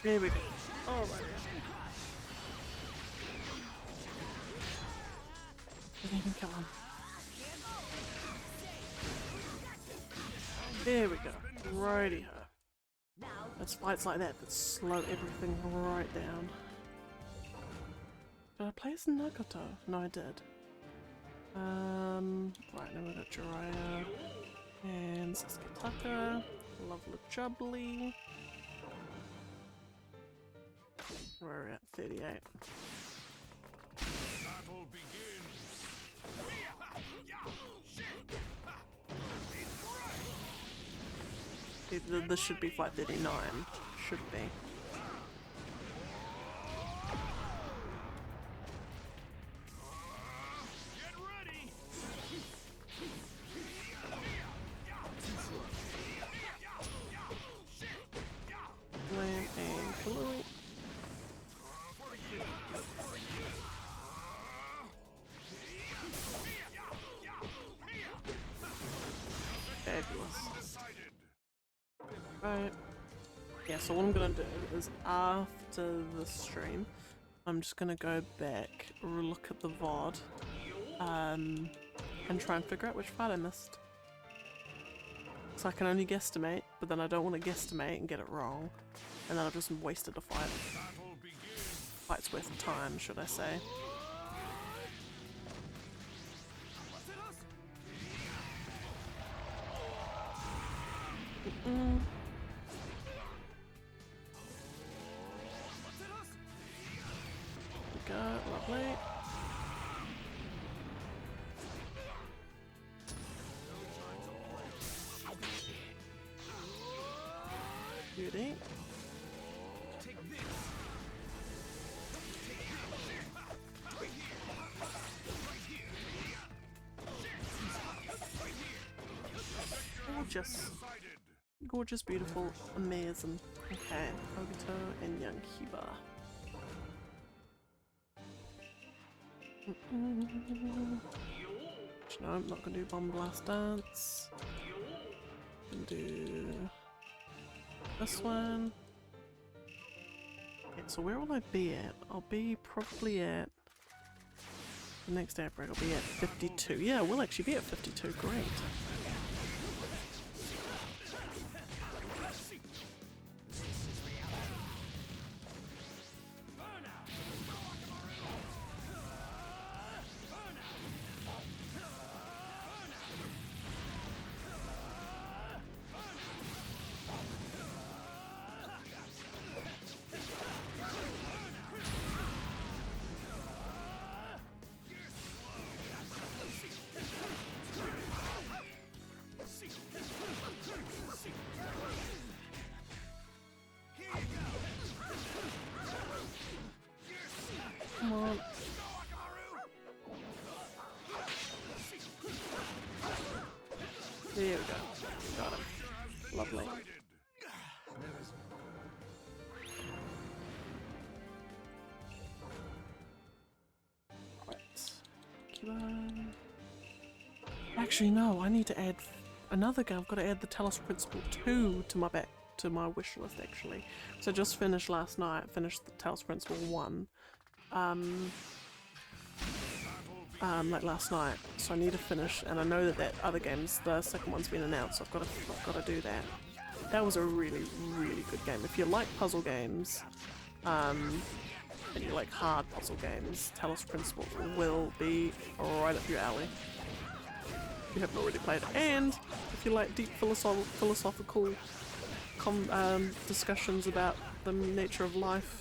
There we go. Alright. Didn't even kill him. There we go. Righty ho. It's fights like that that slow everything right down. Did I play as Naruto? No, I did. Right, now we got Jiraiya and Sasuke, lovely jubbly. We're at 38. Battle begins. This should be fight 39. Should be. Get ready. Lamb and Kalui. Fabulous. Right. Yeah, so what I'm gonna do is after the stream, I'm just gonna go back, look at the VOD, and try and figure out which fight I missed. So I can only guesstimate, but then I don't want to guesstimate and get it wrong, and then I've just wasted a fight. Fight's worth of time, should I say. Go, lovely. Beauty. Gorgeous. Gorgeous, beautiful, amazing. Okay, Obito and young Kiba. No, I'm not gonna do Bomb Blast Dance. Gonna do this one. Okay, so where will I be at? I'll be probably at the next outbreak. I'll be at 52. Yeah, we'll actually be at 52. Great. Come on. There we go. Got him. Lovely. Right. Actually, no, I need to add another guy. I've got to add the Talos Principle 2 to my wish list actually. So I just finished last night, finished the Talos Principle 1. Like last night, so I need to finish, and I know that other game's, the second one's been announced, so I've got to do that. That was a really, really good game. If you like puzzle games, and you like hard puzzle games, Talos Principle will be right up your alley. If you haven't already played it. And if you like deep philosophical discussions about the nature of life,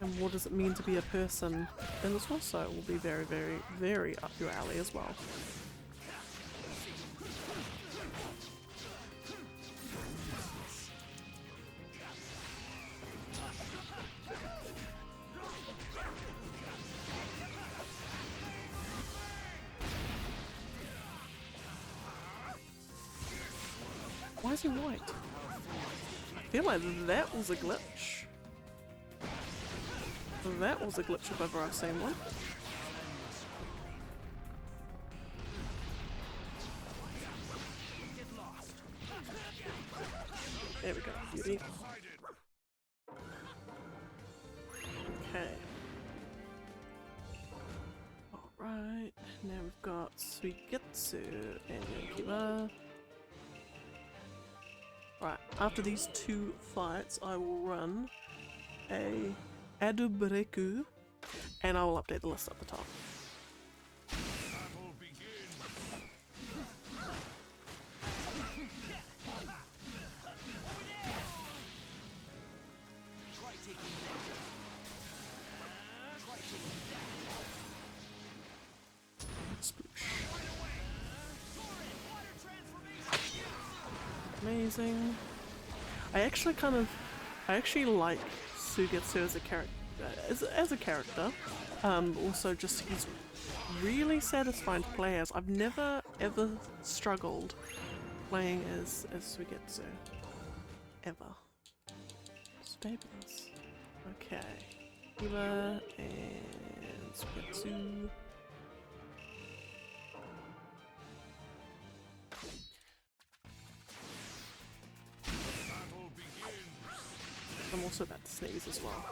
and what does it mean to be a person, then this also will be very, very, very up your alley as well. Why is he white? I feel like that was a glitch. That was a glitch if ever I've seen one. There we go, beauty. Okay. Alright, now we've got Suigetsu and Yokiba. Right, after these two fights, I will run a Adubreku and I will update the list at the top. Battle begins. Try taking that. Try taking that. Sploosh. Water transformation. Amazing. I actually like Suigetsu as a character. As a character. Also, just he's really satisfying to play as. I've never ever struggled playing as Suigetsu. Ever. It's fabulous. Okay. Hiba and Suigetsu. Battle begins. I'm also about to sneeze as well.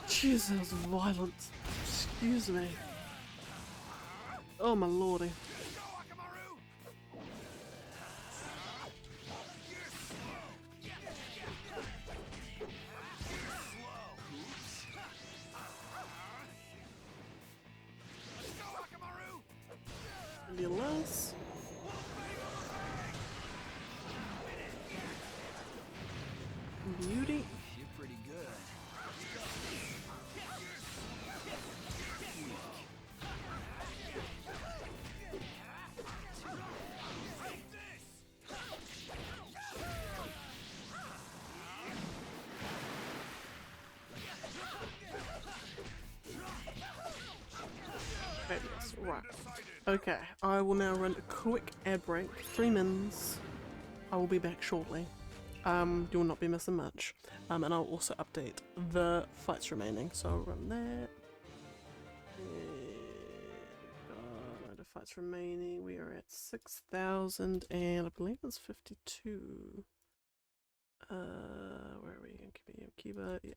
Jesus, that was violent. Excuse me. Oh my lordy. Fabulous. Beauty. You're pretty good. Fabulous. Right. Okay, I will now run a quick ad break. 3 mins. I will be back shortly. You will not be missing much. And I'll also update the fights remaining. So I'll run that. And the fights remaining. We are at 6,000 and I believe it's 52. Where are we? Yokiba. Yeah.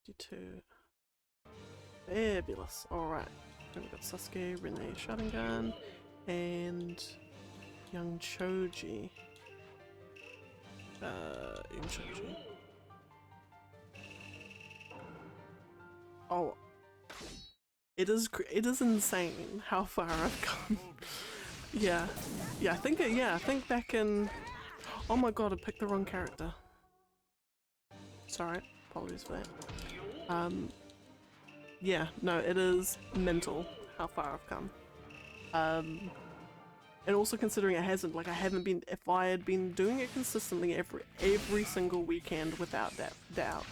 52. Fabulous. Alright. Then we've got Sasuke, Renee Sharingan, and Young Choji. Young Choji. Oh. It is insane how far I've come. Yeah. I think back in... Oh my god, I picked the wrong character. Sorry, apologies for that. Yeah, no, it is mental how far I've come. And also considering I haven't been, if I had been doing it consistently every single weekend without that doubt,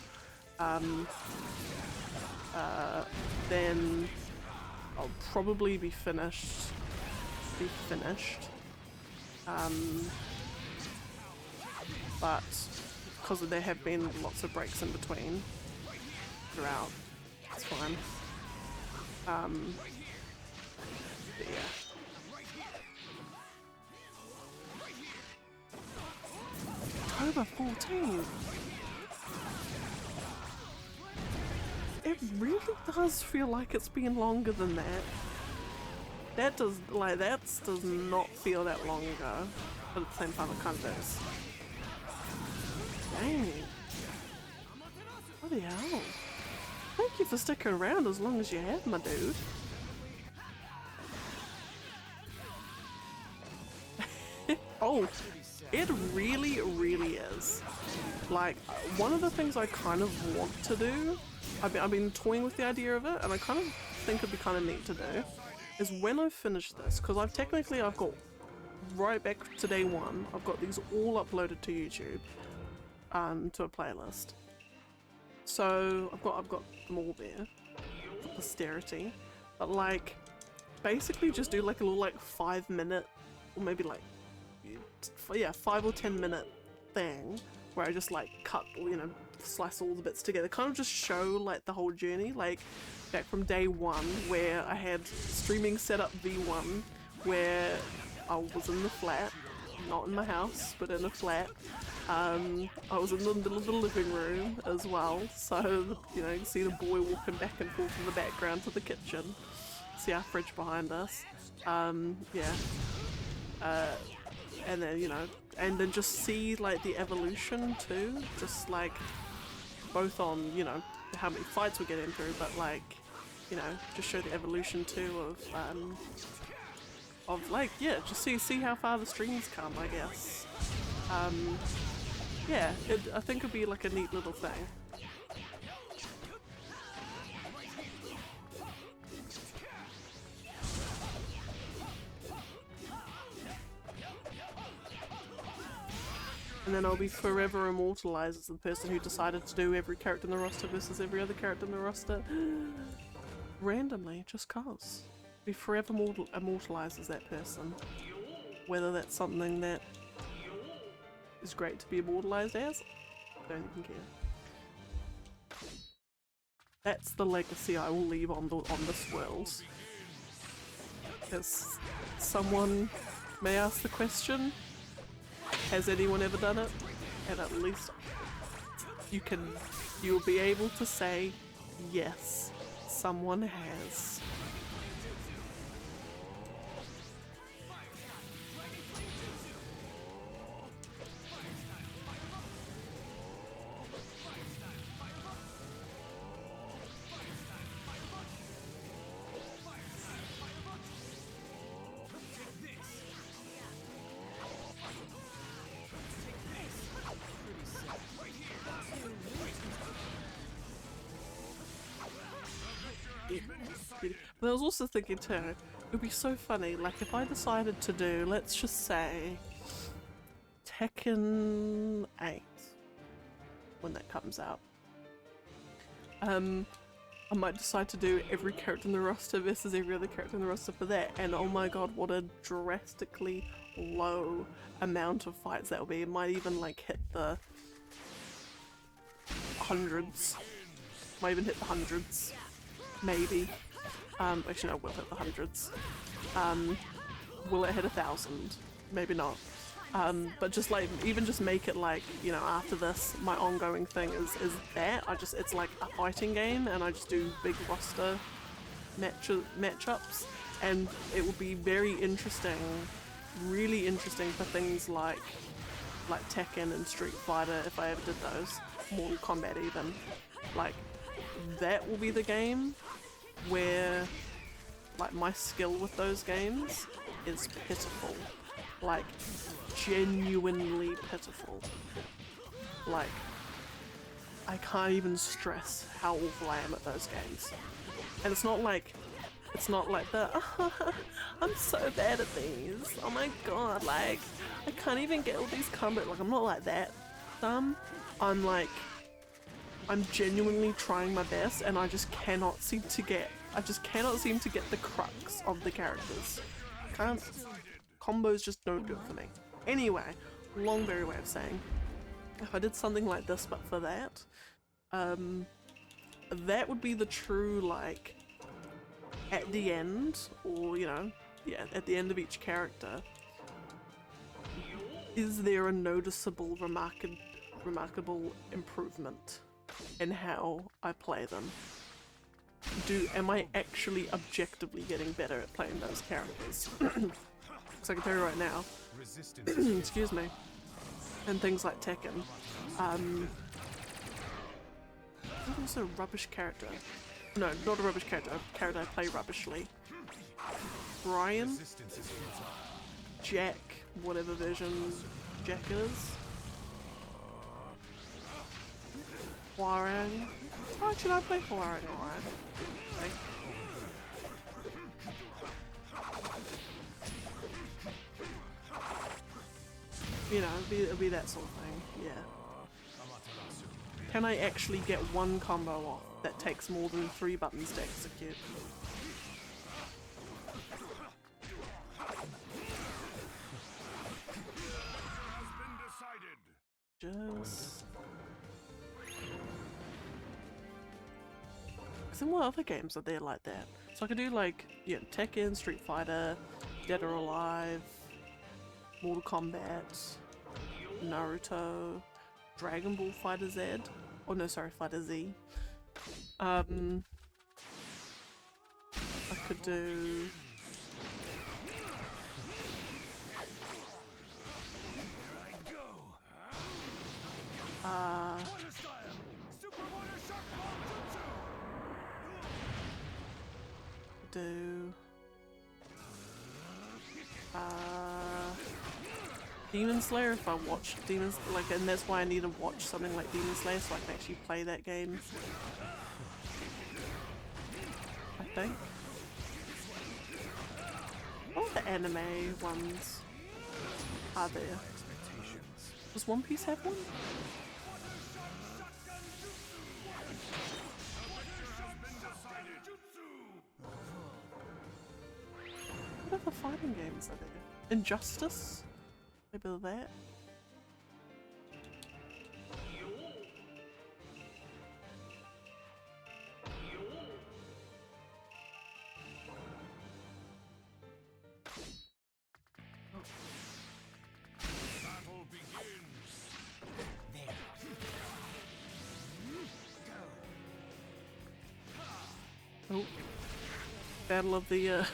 then I'll probably be finished. But because there have been lots of breaks in between throughout, it's fine. But yeah. October 14th. It really does feel like it's been longer than that. That does not feel that long ago, but at the same time it kind of is. Dang. What the hell? Thank you for sticking around as long as you have, my dude. Oh, it really, really is. Like, one of the things I kind of want to do, I've been toying with the idea of it, and I kind of think it'd be kind of neat to do, is when I finish this, because I've got, right back to day one, I've got these all uploaded to YouTube, to a playlist. So, I've got them all there, for posterity, but like, basically just do like a little 5 minute, or maybe 5 or 10 minute thing, where I just cut, slice all the bits together, kind of just show the whole journey, back from day one, where I had streaming set up V1, where I was in the flat, not in my house, but in a flat. I was in the middle of the living room as well, so you know, you can see the boy walking back and forth in the background to the kitchen. See our fridge behind us. Yeah. And then, you know, and then just see like the evolution too, just like both on, you know, how many fights we're getting through, but like, you know, just show the evolution too of like, yeah, just see how far the streams come, I guess. Yeah, I think it'd be like a neat little thing. And then I'll be forever immortalized as the person who decided to do every character in the roster versus every other character in the roster randomly, just cause. Be forever immortalized as that person. Whether that's something that is great to be immortalized as, I don't even care. That's the legacy I will leave on this world. Because someone may ask the question, has anyone ever done it? And at least you'll be able to say, yes, someone has. But I was also thinking too, it would be so funny, like if I decided to do, let's just say, Tekken 8, when that comes out. I might decide to do every character in the roster versus every other character in the roster for that, and oh my god, what a drastically low amount of fights that will be. It might even like hit the hundreds. Might even hit the hundreds. Maybe. Actually no, we'll hit the hundreds. Will it hit 1,000? Maybe not. But just like, even just make it like, you know, after this, my ongoing thing is that. It's like a fighting game and I just do big roster matchups, and it will be very interesting, really interesting for things like Tekken and Street Fighter, if I ever did those. Mortal Kombat even. Like, that will be the game where like my skill with those games is pitiful, like genuinely pitiful. Like I can't even stress how awful I am at those games. And it's not like the I'm so bad at these, oh my god, like I can't even get all these combos. Like I'm not like that dumb. I'm genuinely trying my best and I just cannot seem to get the crux of the characters. Combos just don't do it for me. Anyway, long very way of saying, if I did something like this but for that, that would be the true, like, at the end, or you know, yeah, at the end of each character, is there a noticeable, remarkable improvement in how I play them? Am I actually objectively getting better at playing those characters? Because I can tell you right now, excuse me, and things like Tekken, who's a rubbish character? No, not a rubbish character, a character I play rubbishly. Brian? Jack, whatever version Jack is. Huarang. Oh, should I play Huarang? Alright. Okay. You know, it'll be that sort of thing, yeah. Can I actually get one combo off that takes more than 3 buttons to execute? Just... then what other games are there like that? So I could do like, yeah, Tekken, Street Fighter, Dead or Alive, Mortal Kombat, Naruto, Dragon Ball Fighter Z. Oh no, sorry, Fighter Z. I could do... do... Demon Slayer if I watch Demon Slayer, like, and that's why I need to watch something like Demon Slayer so I can actually play that game. I think. All the anime ones are there. Does One Piece have one? What other fighting games are there? Injustice? Maybe that? Battle begins. There. Oh. Battle of the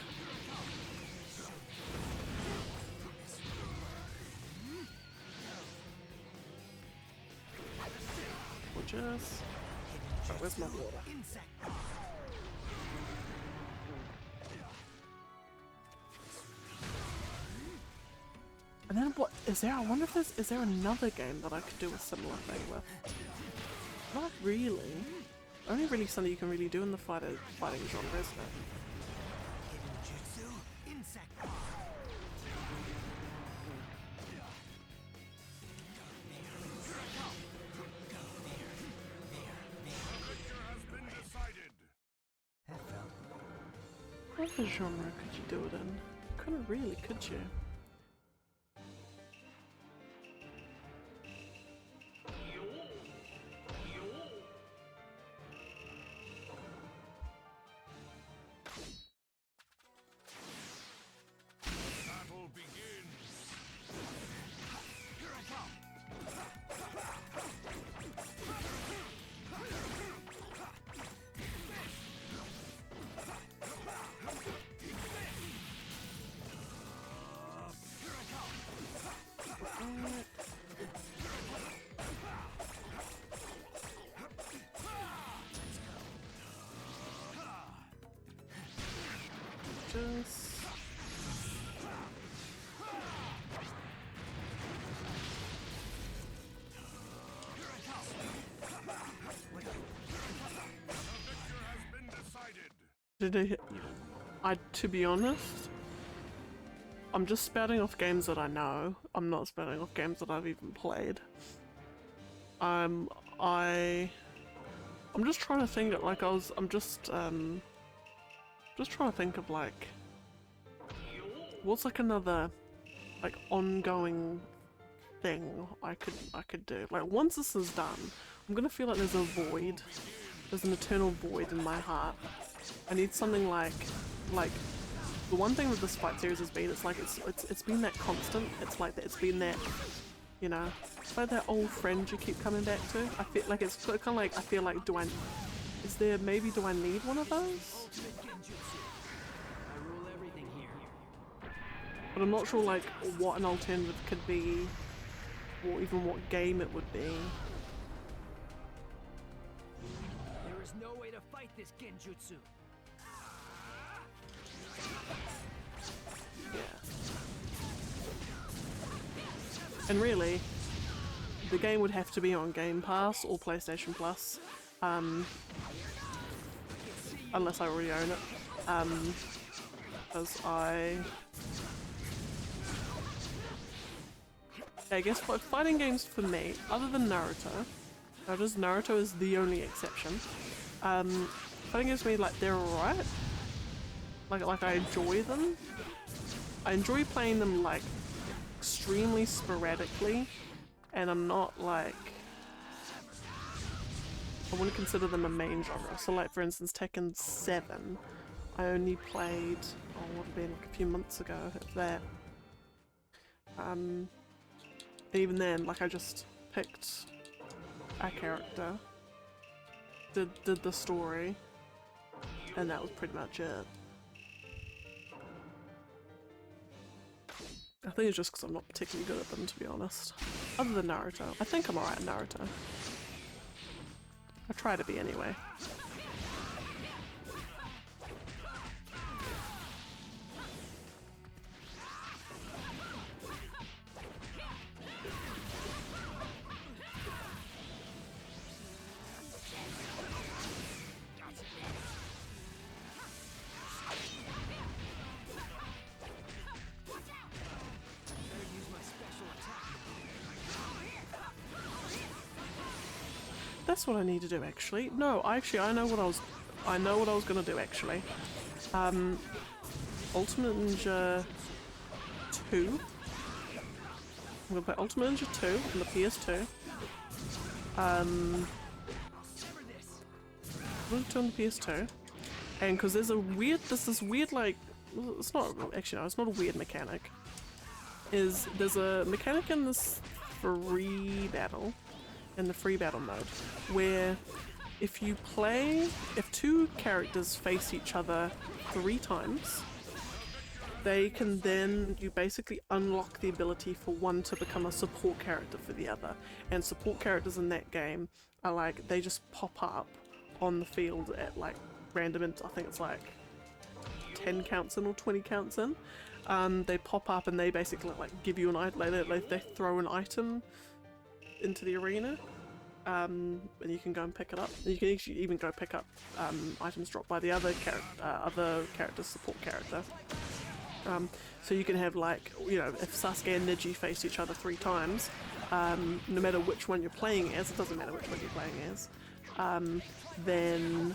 Gorgeous. Oh, where's my water? And then what is there? I wonder if there's is there another game that I could do a similar thing with? Not really. Only really something you can really do in the fighting genre, isn't it? What other genre could you do it in? You couldn't really, could you? Battle begins. Here I come. Just... to be honest, I'm just spouting off games that I know. I'm not spouting off games that I've even played. I'm just trying to think of, like, I'm just trying to think of, like, what's like another, like, ongoing thing I could do. Like, once this is done, I'm gonna feel like there's a void. There's an eternal void in my heart. I need something like the one thing with this fight series has been, it's like it's been that constant. It's like that. It's been that, you know, it's like that old friend you keep coming back to. I feel like it's kind of like, I feel like, do I need one of those? I rule everything here. But I'm not sure like what an alternative could be, or even what game it would be. There is no way to fight this genjutsu. Yeah. And really, the game would have to be on Game Pass or PlayStation Plus, unless I already own it, because I guess for fighting games for me, other than Naruto, Naruto is the only exception, fighting games for me, like, they're alright. Like I enjoy them. I enjoy playing them like extremely sporadically, and I'm not like, I wouldn't consider them a main genre. So like for instance Tekken 7, I only played, oh, what would have been like a few months ago, if that. Even then, like, I just picked a character, did the story, and that was pretty much it. I think it's just because I'm not particularly good at them, to be honest. Other than Naruto. I think I'm alright at Naruto. I try to be anyway. That's what I need to do, actually. No, I know what I was gonna do, actually. Ultimate Ninja 2. I'm gonna play Ultimate Ninja 2 on the PS2. Ninja 2 on the PS2. And because there's this weird, like, it's not, actually no, it's not a weird mechanic. There's a mechanic in this free battle, in the free battle mode, where if two characters face each other 3 times, you basically unlock the ability for one to become a support character for the other. And support characters in that game are like, they just pop up on the field at like random, I think it's like 10 counts in or 20 counts in. They pop up and they basically like give you an item, like they throw an item into the arena, and you can go and pick it up. And you can actually even go pick up items dropped by the other character's support character. So you can have, like, you know, if Sasuke and Neji face each other 3 times, no matter which one you're playing as, it doesn't matter which one you're playing as, then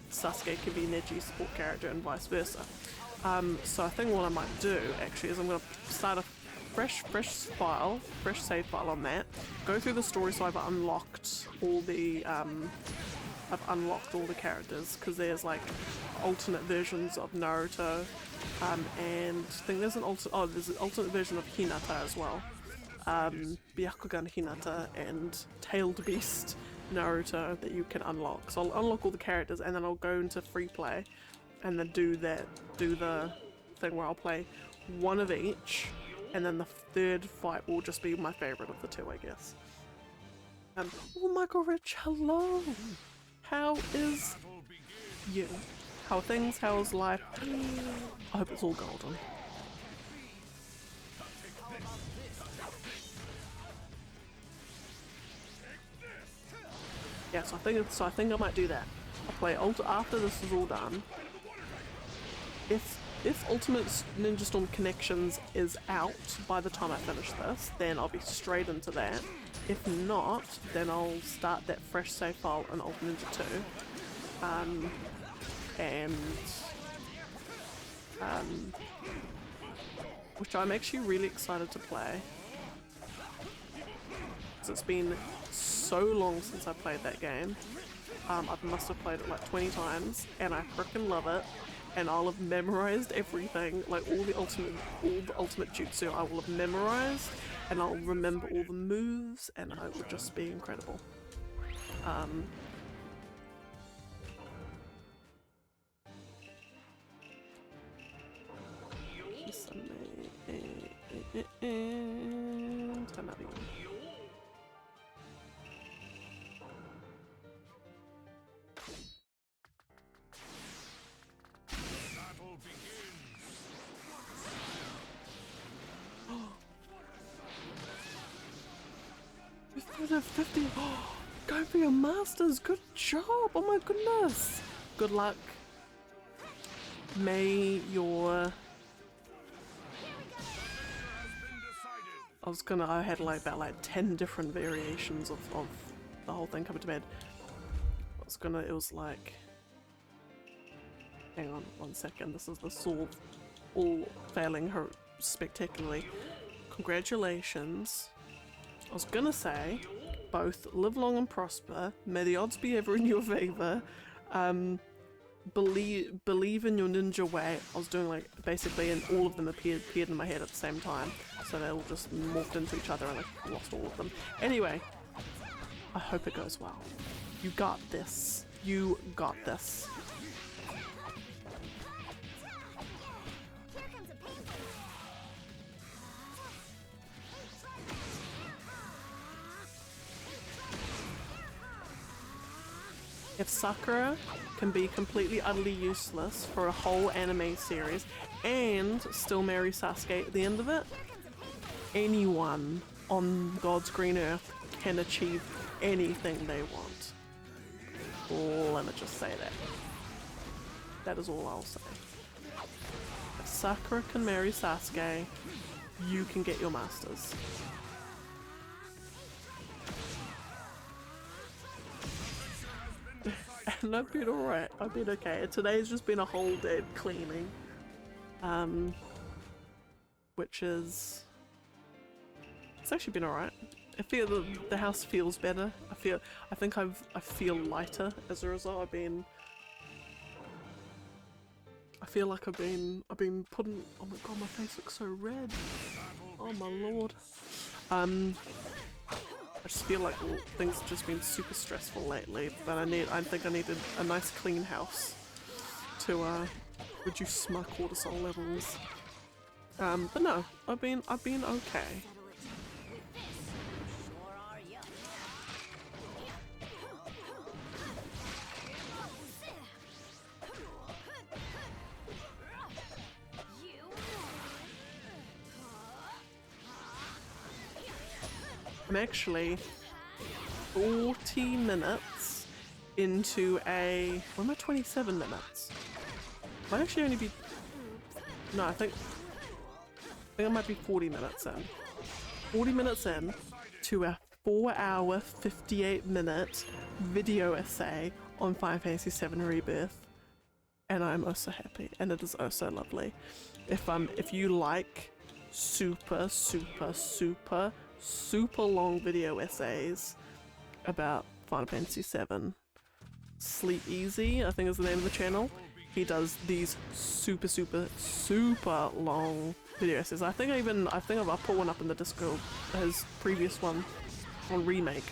Sasuke can be Neji's support character and vice versa. So I think what I might do actually is I'm going to start a fresh save file on that, go through the story. So I've unlocked all the characters, because there's like alternate versions of Naruto, and I think there's an alternate version of Hinata as well. Byakugan Hinata and Tailed Beast Naruto that you can unlock. So I'll unlock all the characters and then I'll go into free play and then do the thing where I'll play one of each, and then the third fight will just be my favorite of the 2, I guess. Oh, Michael Rich, hello! How is you? How are things? How's life? I hope it's all golden. Yeah, so I think I might do that. I'll play after this is all done. If Ultimate Ninja Storm Connections is out by the time I finish this, then I'll be straight into that. If not, then I'll start that fresh save file in Ultimate Ninja 2. Which I'm actually really excited to play. Because it's been so long since I played that game. I must have played it like 20 times, and I frickin' love it. And I'll have memorized everything, like all the ultimate jutsu I will have memorized, and I'll remember all the moves, and it will just be incredible. And Hanabi. You're 50. Go for your masters. Good job. Oh my goodness. Good luck. May your... I had like about like 10 different variations of the whole thing coming to bed. It was like... Hang on 1 second. This is all failing her spectacularly. Congratulations. I was gonna say, both live long and prosper, may the odds be ever in your favour, believe in your ninja way. I was doing like basically, and all of them appeared in my head at the same time, so they all just morphed into each other and I lost all of them. Anyway, I hope it goes well. You got this. You got this. If Sakura can be completely utterly useless for a whole anime series and still marry Sasuke at the end of it, anyone on God's green earth can achieve anything they want. Let me just say that. That is all I'll say. If Sakura can marry Sasuke, you can get your masters. And I've been alright. I've been okay. Today's just been a whole day of cleaning. Which is... It's actually been alright. I feel the house feels better. I feel lighter as a result. I feel like I've been putting... Oh my god, my face looks so red. Oh my lord. I just feel like things have just been super stressful lately, but I think I needed a nice clean house to reduce my cortisol levels. But no, I've been okay. I'm actually 40 minutes into a... Or am I 27 minutes? Might actually only be... No, I think I might be 40 minutes in. 40 minutes in to a 4-hour, 58-minute video essay on Final Fantasy VII Rebirth. And I'm oh so happy, and it is oh so lovely. If you like super long video essays about Final Fantasy VII, Sleep Easy, I think is the name of the channel. He does these super long video essays. I think I'll put one up in the Discord. His previous one on Remake,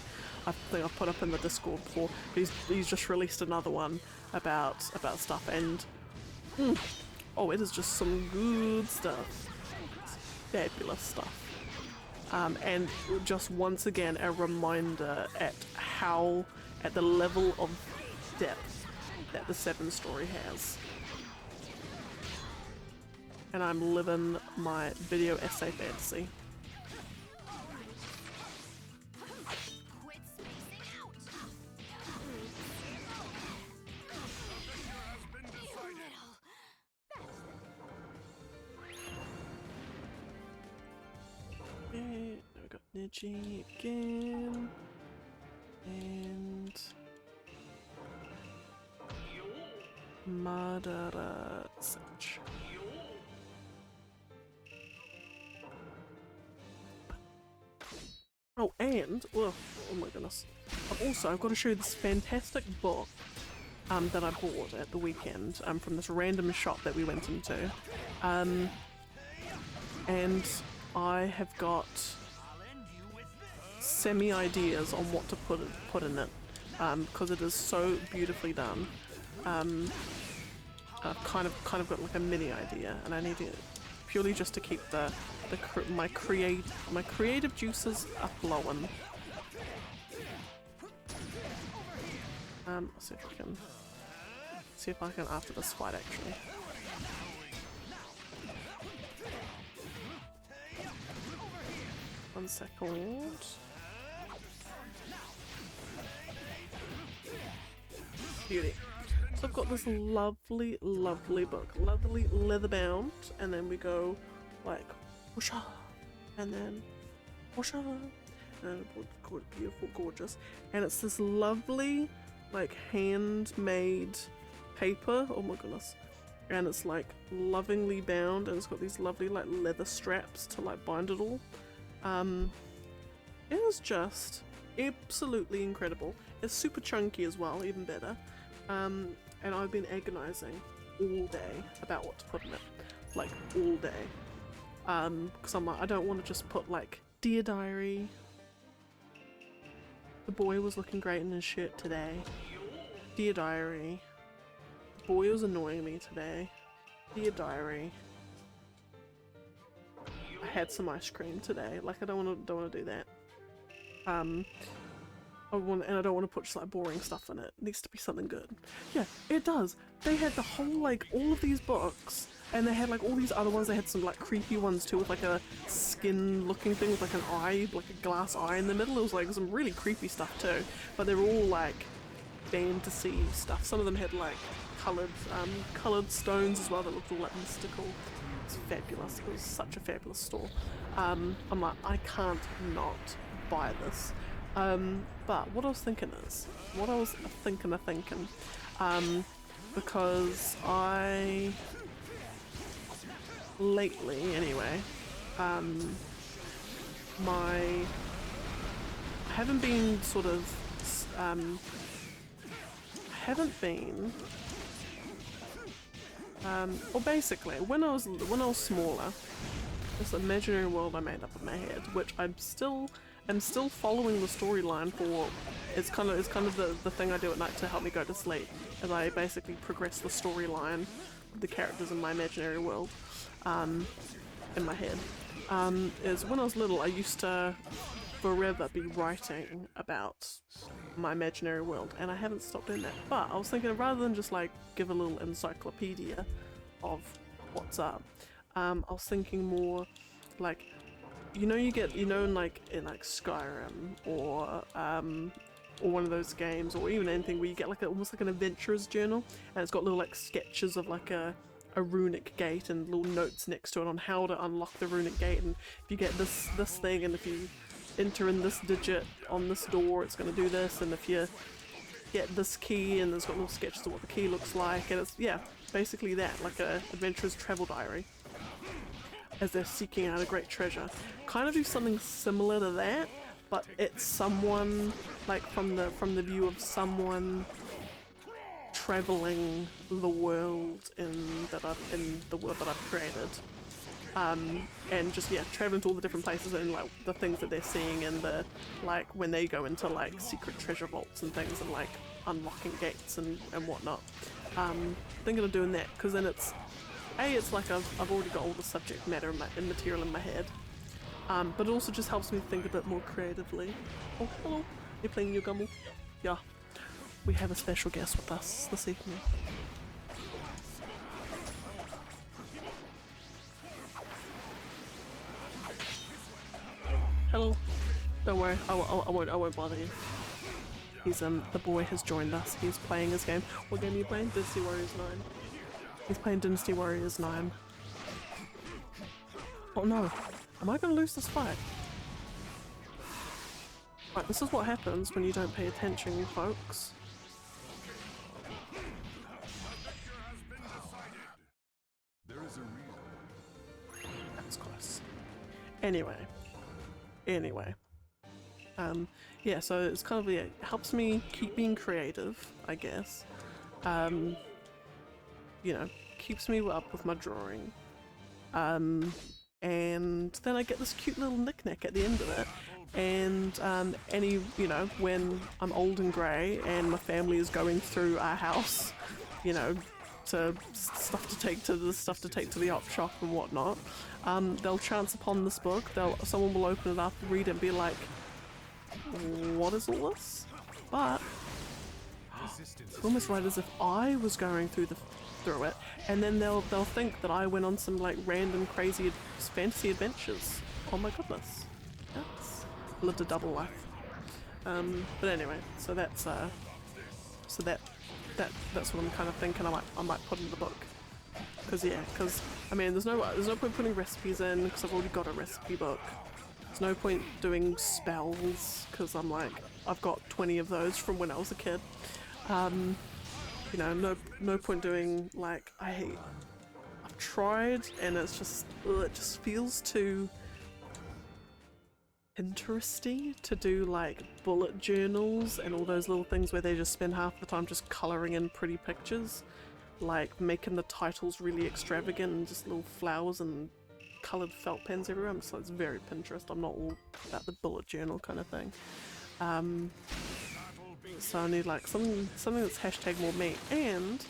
I think I've put up in the Discord before. He's just released another one about stuff, and oh, it is just some good stuff. It's fabulous stuff. And just once again a reminder at the level of depth that the Seven story has. And I'm living my video essay fantasy. Okay, now we got Niji again. And Madara Sach. Oh, and oh my goodness! I've got to show you this fantastic book that I bought at the weekend from this random shop that we went into, and I have got semi-ideas on what to put in it, because it is so beautifully done. I've kind of got like a mini idea, and I need it purely just to keep my creative juices are flowing. I'll see if I can after this fight actually. One second. Beauty. So I've got this lovely book, lovely leather bound, and then we go like whoosha, and then whoosha, and beautiful, gorgeous, and it's this lovely like handmade paper. Oh my goodness. And it's like lovingly bound, and it's got these lovely like leather straps to like bind it all. It is just absolutely incredible. It's super chunky as well, even better. and I've been agonizing all day about what to put in it, like all day. Because I'm like, I don't want to just put like, Dear Diary, the boy was looking great in his shirt today. Dear Diary, the boy was annoying me today. Dear Diary, I had some ice cream today. Like, I don't want to do that. I don't want to put just like boring stuff in it. It needs to be something good. Yeah, it does. They had the whole, like, all of these books, and they had like all these other ones. They had some like creepy ones too, with like a skin looking thing with like an eye, like a glass eye in the middle. It was like some really creepy stuff too, but they were all like fantasy stuff. Some of them had like coloured stones as well that looked all like mystical. It's fabulous. It was such a fabulous store. I'm like, I can't not buy this. But what I was thinking is, because I, lately anyway, I haven't been sort of, well basically, when I was smaller, this imaginary world I made up in my head, which I'm still following the storyline for. It's kind of the thing I do at night to help me go to sleep, as I basically progress the storyline with the characters in my imaginary world, in my head. Is when I was little, I used to forever be writing about my imaginary world, and I haven't stopped doing that. But I was thinking, rather than just like give a little encyclopedia of what's up, I was thinking more like, you know, in like Skyrim or one of those games, or even anything where you get like almost like an adventurer's journal, and it's got little like sketches of like a runic gate and little notes next to it on how to unlock the runic gate, and if you get this thing, and if you enter in this digit on this door, it's going to do this, and if you get this key, and there's got little sketches of what the key looks like, and it's, yeah, basically that, like a adventurer's travel diary as they're seeking out a great treasure. Kind of do something similar to that, but it's someone, like from the view of someone traveling the world in the world that I've created, and just, yeah, traveling to all the different places and like the things that they're seeing, and the, like, when they go into like secret treasure vaults and things, and like unlocking gates and whatnot. Thinking of doing that, because then it's like I've already got all the subject matter and material in my head, but it also just helps me think a bit more creatively. Oh, hello. You're playing your gummel? Yeah. We have a special guest with us this evening. Hello. Don't worry, I won't bother you. He's the boy has joined us. He's playing his game. What game are you playing? Dynasty Warriors 9. He's playing Dynasty Warriors 9. Oh no. Am I gonna lose this fight? Right, this is what happens when you don't pay attention, folks. There is a reason. That's close. Anyway. Yeah, so it's kind of, yeah, it helps me keep being creative, I guess. You know, keeps me up with my drawing. And then I get this cute little knick-knack at the end of it. And you know, when I'm old and grey and my family is going through our house, you know, to stuff to take to the op shop and whatnot, they'll chance upon this book. Someone will open it up, read it, and be like, "What is all this?" But it's almost right as if I was going through it, and then they'll think that I went on some like random crazy fantasy adventures. Oh my goodness, that's lived a double life. But anyway, so that's what I'm kind of thinking I might put in the book. Because I mean, there's no point putting recipes in, because I've already got a recipe book. There's no point doing spells, because I'm like, I've got 20 of those from when I was a kid. You know, no point doing, like, I've tried, and it's just, it just feels too Pinteresty to do like bullet journals and all those little things where they just spend half the time just colouring in pretty pictures, like making the titles really extravagant and just little flowers and coloured felt pens everywhere. I'm just like, it's very Pinterest. I'm not all about the bullet journal kind of thing. So I need like something that's hashtag more me, and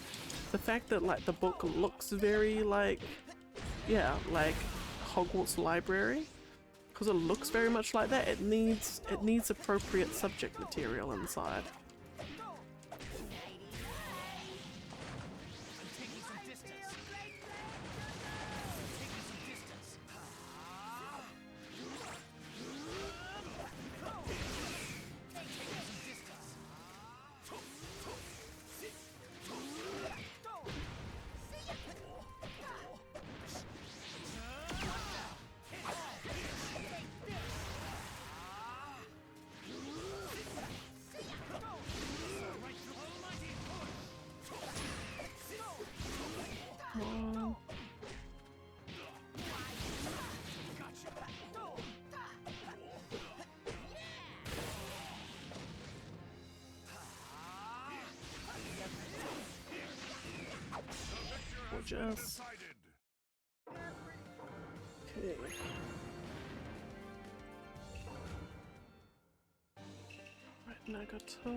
the fact that like the book looks very like, yeah, like Hogwarts library, because it looks very much like that. It needs appropriate subject material inside. Gorgeous. Okay. Right, Nagato.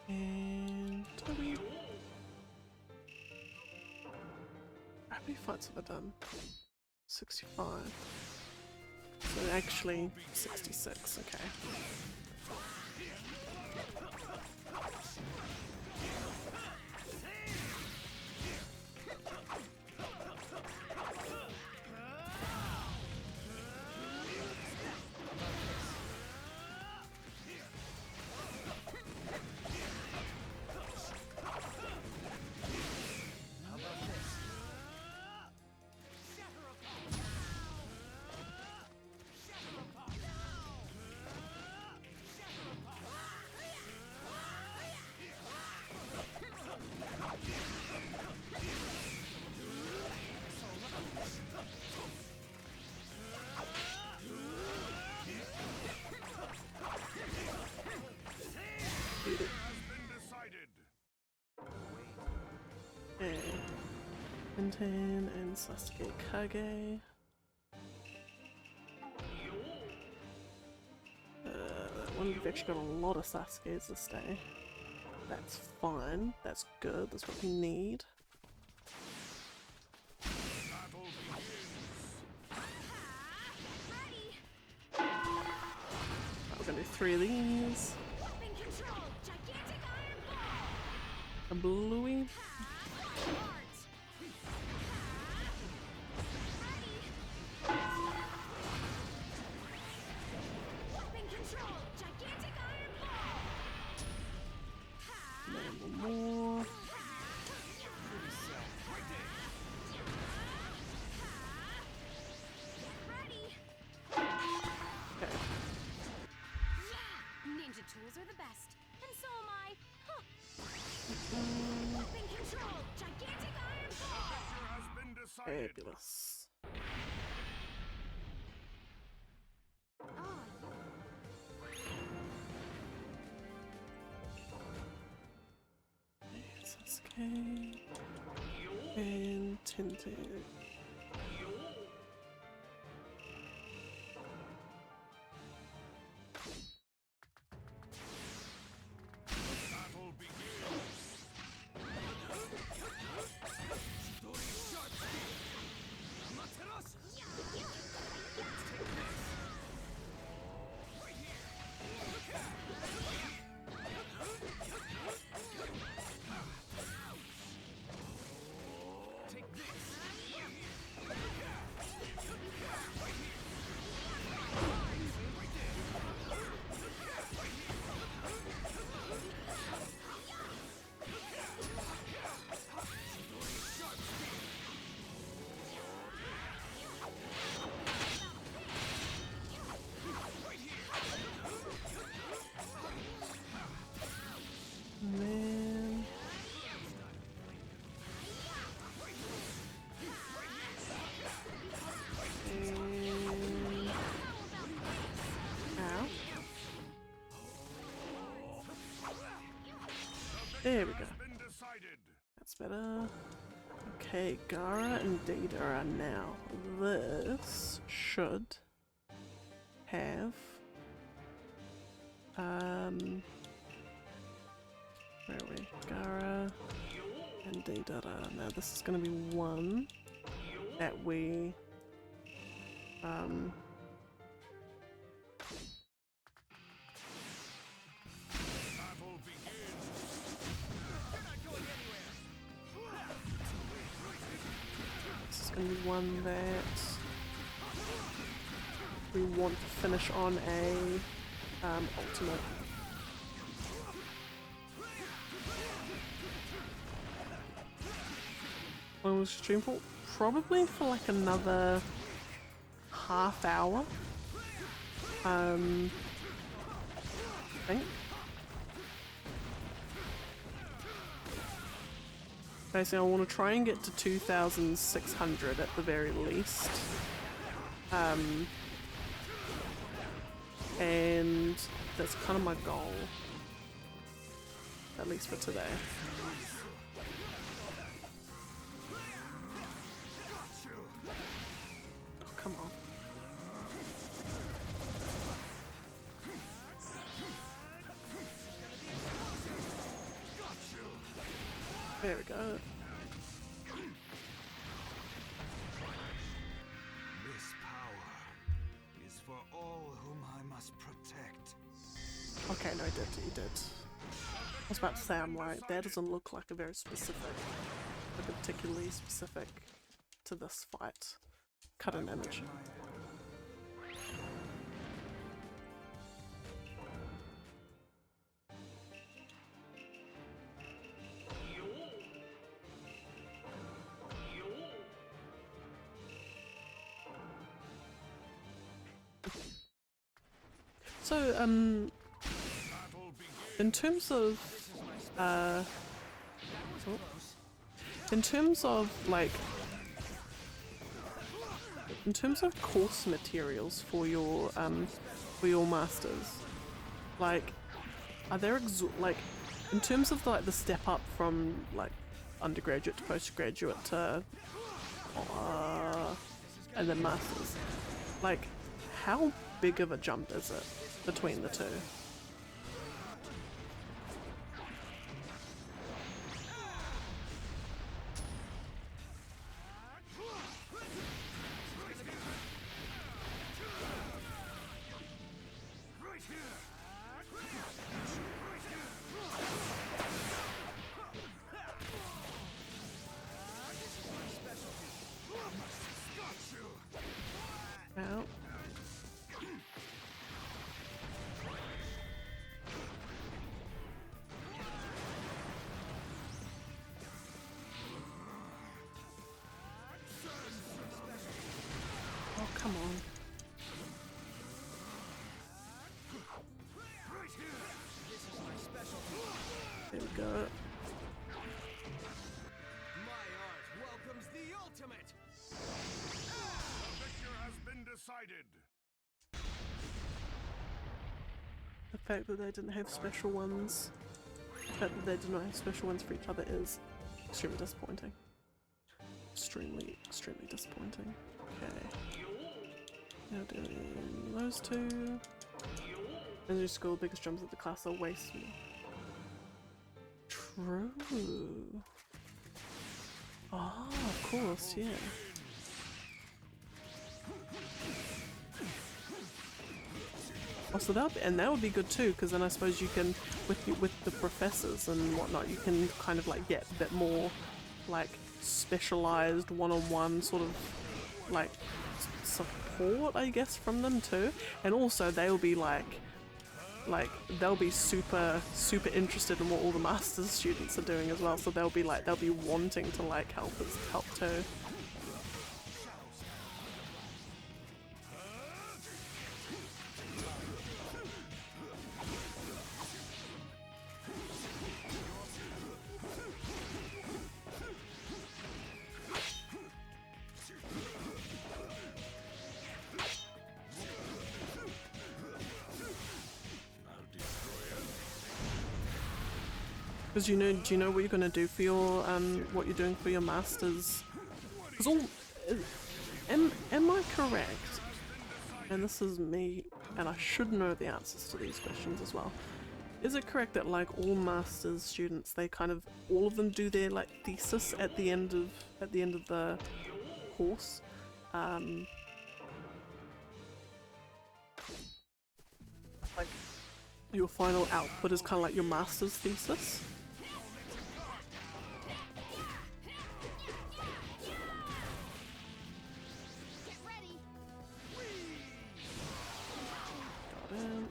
And Toby. How many fights have I done? 65. So actually 66, okay. Hinton and Sasuke Kage. That one, we've actually got a lot of Sasuke's this day. That's fine. That's good. That's what we need. We're gonna do 3 of these. A bluey. Tools are the best, and so am I. Huh. In control, gigantic iron ball. Fabulous. Sasuke and Tintin. There we go. Been decided. That's better. Okay, Gara and Data are now. This should have where are we? Gara and Data. Now this is gonna be one that we Battle begins. this is gonna be one that we want to finish on a ultimate. When was stream for? Probably for like another half hour. I think. Basically, I want to try and get to 2,600 at the very least. And that's kind of my goal. At least for today. Oh, come on. There we go. This power is for all whom I must protect. Okay, no, he did. I was about to say, I'm like, that doesn't look like a very specific, particularly specific to this fight. Cut an image. So, in terms of, like, in terms of course materials for your masters, like, are there like, in terms of like the step up from like undergraduate to postgraduate to and then masters, like, how big of a jump is it between the two? Out. Oh, come on. There we go. My art welcomes the ultimate. The victor has been decided. The fact that they didn't have special ones, the fact that they did not have special ones for each other is extremely disappointing. Extremely disappointing. Okay. Now doing those two. And your school biggest jumps at the class are way small. True. Oh, of course, yeah. Oh, so that would be good too, because then I suppose you can, with the professors and whatnot, you can kind of like get a bit more like specialized one-on-one sort of like support, I guess, from them too. And also they'll be like they'll be super interested in what all the master's students are doing as well, so they'll be wanting to like help too. Because do you know what you're gonna do for your what you're doing for your masters? Because all am I correct? And this is me, and I should know the answers to these questions as well. Is it correct that like all masters students, they kind of all of them do their like thesis at the end of the course? Like your final output is kind of like your master's thesis. Get ready. Got it.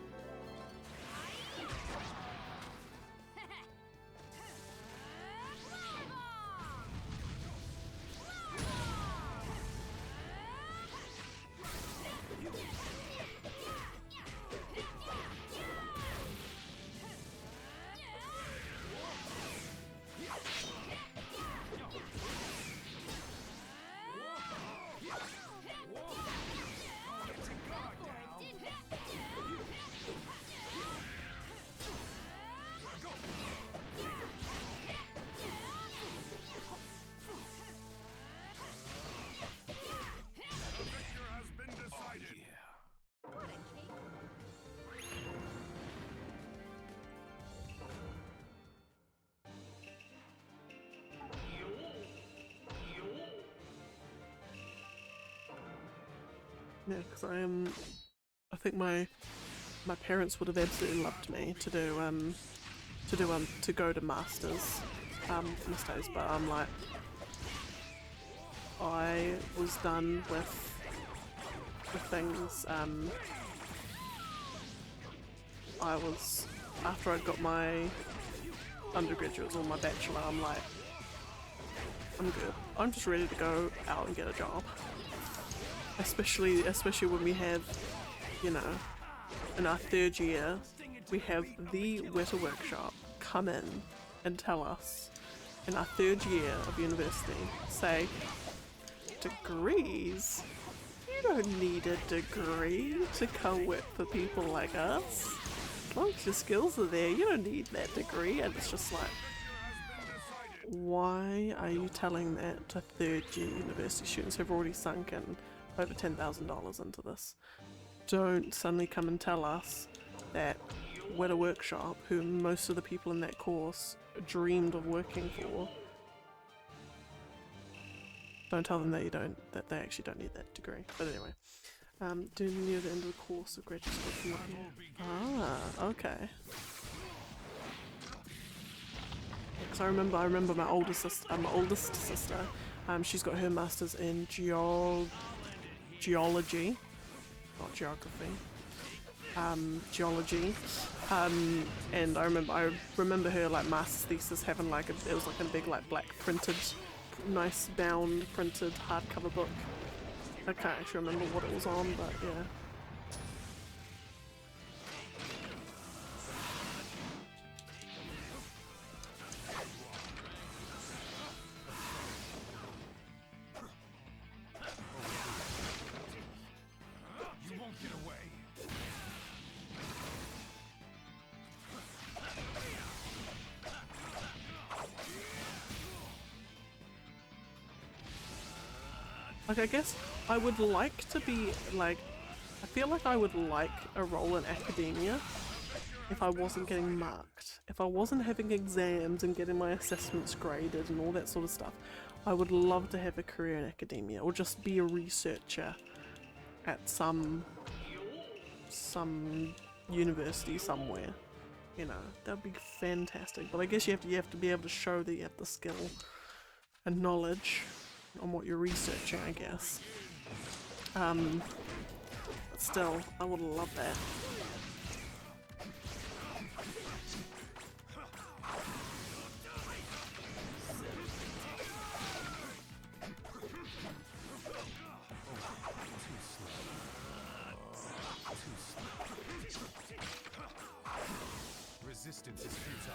Yeah, because I think my parents would have absolutely loved me to do to go to masters for my studies, but I'm like, I was done with things. I was, after I got my undergraduate or my bachelor, I'm like, I'm good. I'm just ready to go out and get a job. Especially when we have, you know, in our third year, we have the Weta Workshop come in and tell us in our third year of university, say, degrees? You don't need a degree to come work for people like us. As long as your skills are there, you don't need that degree. And it's just like, why are you telling that to third year university students who've already sunk in over $10,000 into this? Don't suddenly come and tell us that Weta Workshop, who most of the people in that course dreamed of working for, don't tell them that they actually don't need that degree. But anyway, do near the end of the course of graduate school from what year? Ah, okay. Because I remember my oldest sister, she's got her master's in geology, not geography, geology, and I remember her like master's thesis having like it was like a big like black printed, nice bound printed hardcover book. I can't actually remember what it was on, but yeah. Like, I guess I would like to be, like, I feel like I would like a role in academia if I wasn't getting marked. If I wasn't having exams and getting my assessments graded and all that sort of stuff. I would love to have a career in academia or just be a researcher at some university somewhere. You know, that would be fantastic. But I guess you have to be able to show that you have the skill and knowledge on what you're researching, I guess. But still, I would love that. Resistance is futile.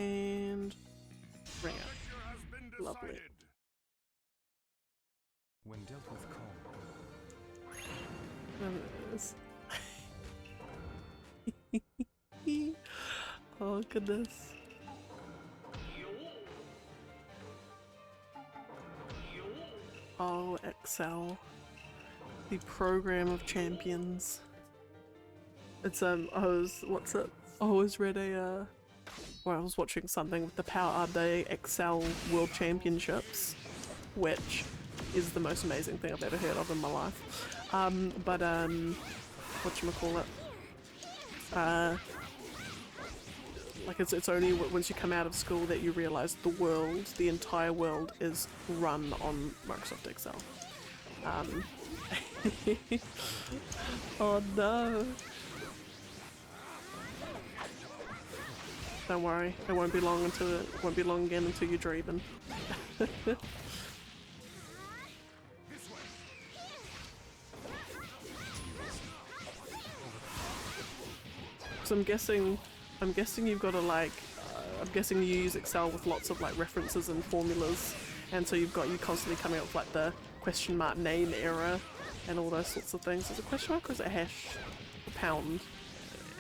And ring it. Victor has been Lovely. decided. When dealt with calm, There it is. Oh goodness. Oh, Excel. The program of champions. It's what's it? I always read a well, I was watching something with the Excel World Championships, which is the most amazing thing I've ever heard of in my life. Whatchamacallit? Like it's only once you come out of school that you realise the entire world is run on Microsoft Excel. Oh no. Don't worry, it won't be long again until you're dreaming. So I'm guessing you've got to like, I'm guessing you use Excel with lots of like references and formulas, and so you constantly coming up with like the question mark name error and all those sorts of things. Is it a question mark or is it a hash? A pound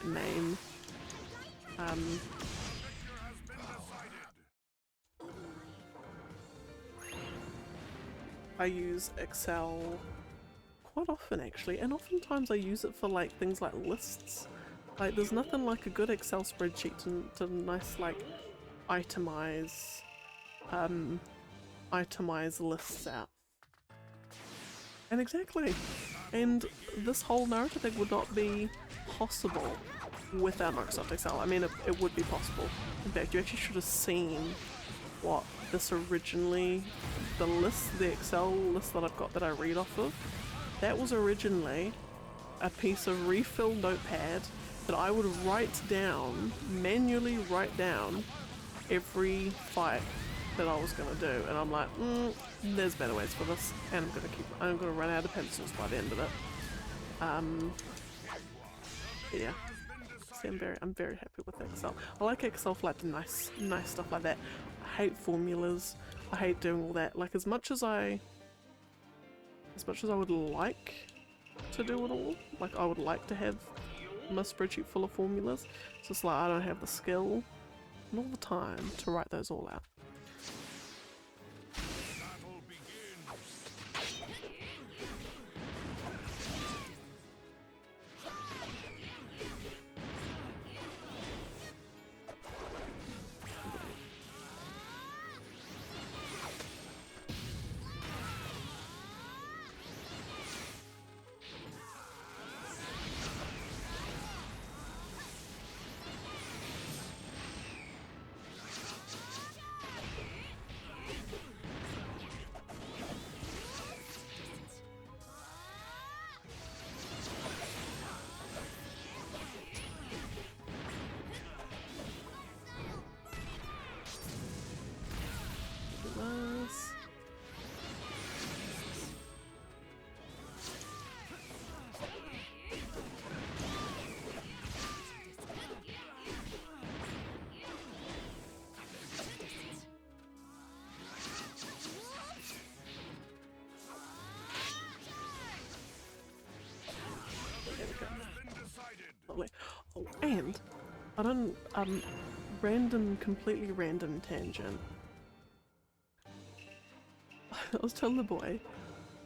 name? I use Excel quite often actually, and oftentimes I use it for like things like lists. Like there's nothing like a good Excel spreadsheet to nice like itemize lists out. And exactly. And this whole Naruto thing would not be possible without Microsoft Excel. I mean, it would be possible. In fact, you actually should have seen what this originally, the Excel list that I've got that I read off of, that was originally a piece of refill notepad that I would manually write down every fight that I was gonna do, and I'm like, there's better ways for this, and I'm gonna run out of pencils by the end of it. Yeah. See, I'm very happy with Excel. I like Excel for like the nice stuff like that. I hate formulas. I hate doing all that. Like as much as I would like to do it all, like I would like to have my spreadsheet full of formulas, it's just like I don't have the skill and all the time to write those all out. Battle begins. Nice. There we go. Been decided. Lovely. Oh, and I don't completely random tangent. I was telling the boy,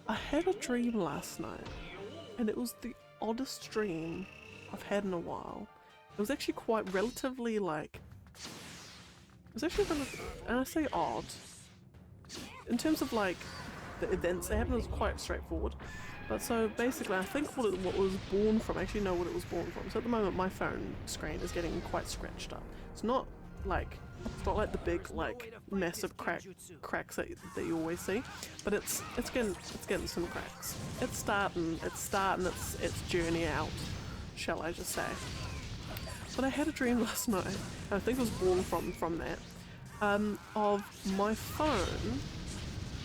I had a dream last night, and it was the oddest dream I've had in a while. It was actually quite relatively like, it was actually and I say odd, in terms of like the events that happened, it was quite straightforward. But so basically I think what it was born from, I actually know what it was born from. So at the moment my phone screen is getting quite scratched up. It's not like the big like massive cracks that you always see, but it's getting some cracks. It's starting its journey out, shall I just say. But I had a dream last night, and I think it was born from that, of my phone.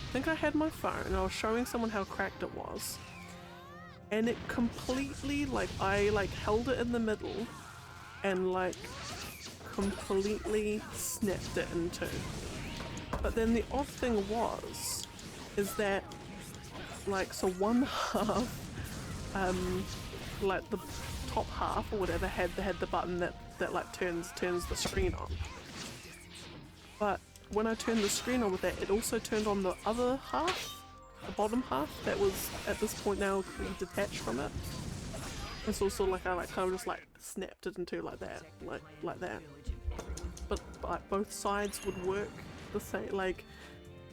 I think I had my phone and I was showing someone how cracked it was, and it completely, like, I like held it in the middle and like completely snapped it in two. But then the odd thing is that, like, so one half, like the top half or whatever had the button that like turns the screen on. But when I turned the screen on with that, it also turned on the other half, the bottom half that was at this point now completely detached from it. And so like I kind of just like snapped it into like that, like that. But like both sides would work the same, like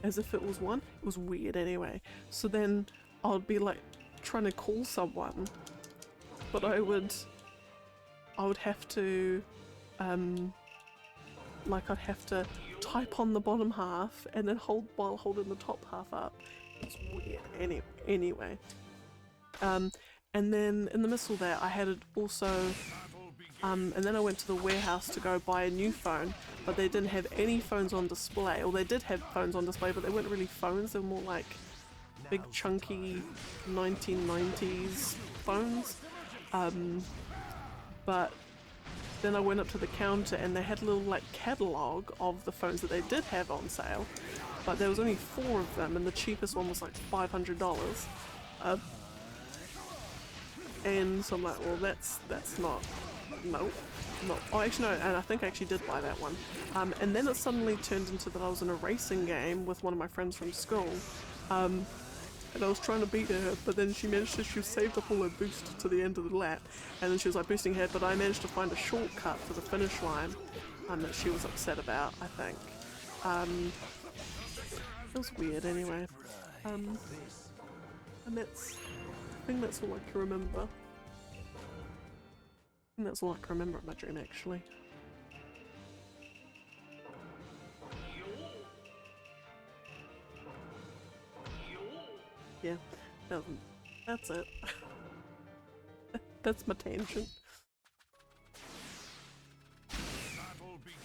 as if it was one. It was weird anyway. So then I would be like trying to call someone, but I would have to like I'd have to type on the bottom half and then hold while holding the top half up. It's weird anyway. And then in the midst of that I had it also and then I went to the warehouse to go buy a new phone, but they didn't have any phones on display. Or they did have phones on display, but they weren't really phones, they were more like big chunky 1990s phones. But then I went up to the counter and they had a little like catalogue of the phones that they did have on sale, but there was only 4 of them and the cheapest one was like $500. And so I'm like, well that's not, no. Oh actually no, and I think I actually did buy that one. And then it suddenly turned into that I was in a racing game with one of my friends from school. And I was trying to beat her, but then she saved up all her boost to the end of the lap, and then she was like boosting ahead, but I managed to find a shortcut to the finish line that she was upset about, I think. It was weird anyway. And I think that's all I can remember. I think that's all I can remember of my dream actually. Yeah, that's it. That's my tangent. Battle begins.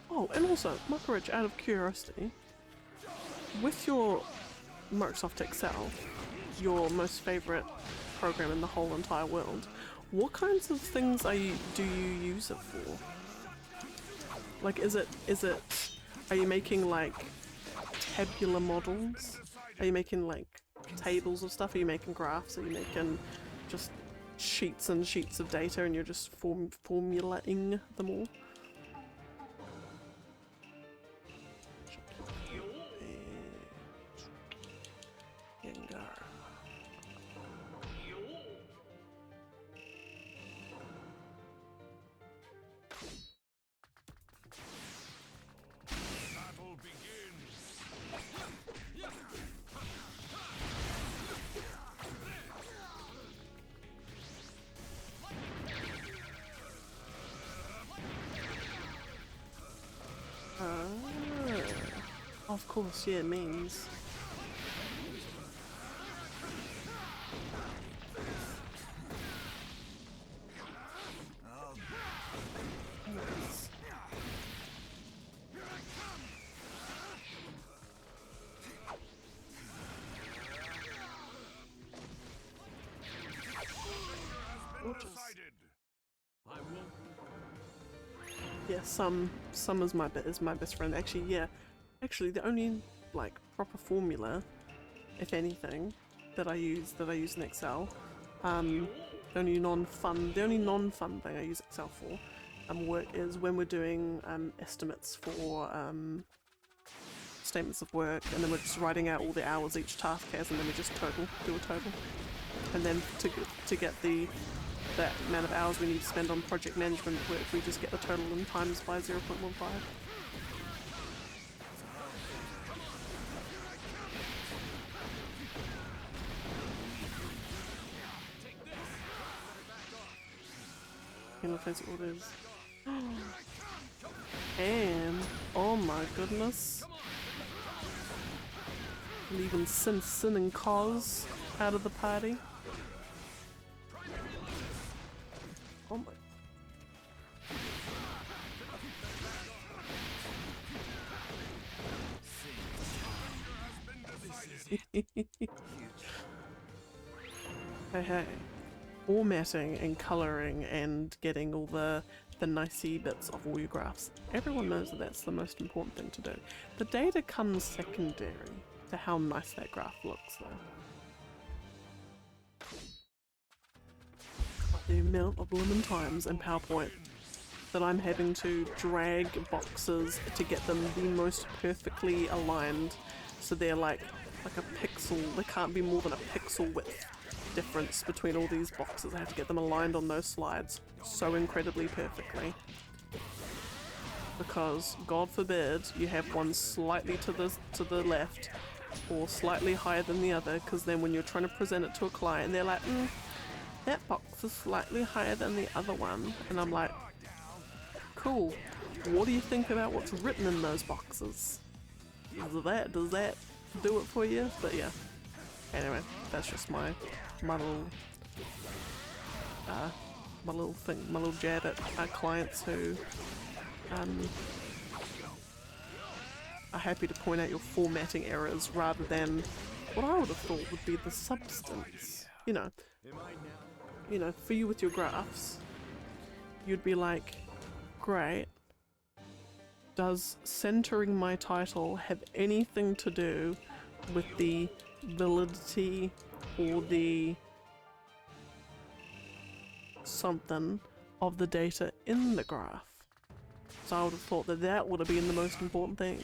Oh, and also, Muckerich, out of curiosity, with your Microsoft Excel, your most favourite program in the whole entire world, what kinds of things do you use it for? Like, are you making like tabular models? Are you making like tables of stuff? Are you making graphs? Are you making just sheets and sheets of data and you're just formulating them all? Battle begins. Of course, yeah, memes. Decided. Yeah, some is my best friend. Actually, yeah. Actually, the only like proper formula, if anything, that I use in Excel, the only non-fun thing I use Excel for, work is when we're doing estimates for statements of work, and then we're just writing out all the hours each task has, and then we just do a total, and then to get that amount of hours we need to spend on project management work, we just get the total and times by 0.15. Final Fantasy orders. And, oh my goodness. Leaving Sin and Cos out of the party. Oh my. Hey. Formatting and colouring and getting all the nicey bits of all your graphs. Everyone knows that that's the most important thing to do. The data comes secondary to how nice that graph looks though. The amount of lemon times in PowerPoint that I'm having to drag boxes to get them the most perfectly aligned so they're like a pixel, there can't be more than a pixel width difference between all these boxes. I have to get them aligned on those slides so incredibly perfectly. Because God forbid you have one slightly to the left or slightly higher than the other, because then when you're trying to present it to a client they're like, that box is slightly higher than the other one, and I'm like, cool, what do you think about what's written in those boxes? Does that do it for you? But yeah, anyway, that's just my little thing, my little jab at our clients who are happy to point out your formatting errors rather than what I would have thought would be the substance. You know, for you with your graphs, you'd be like, great, does centering my title have anything to do with the validity or the something of the data in the graph? So I would have thought that that would have been the most important thing.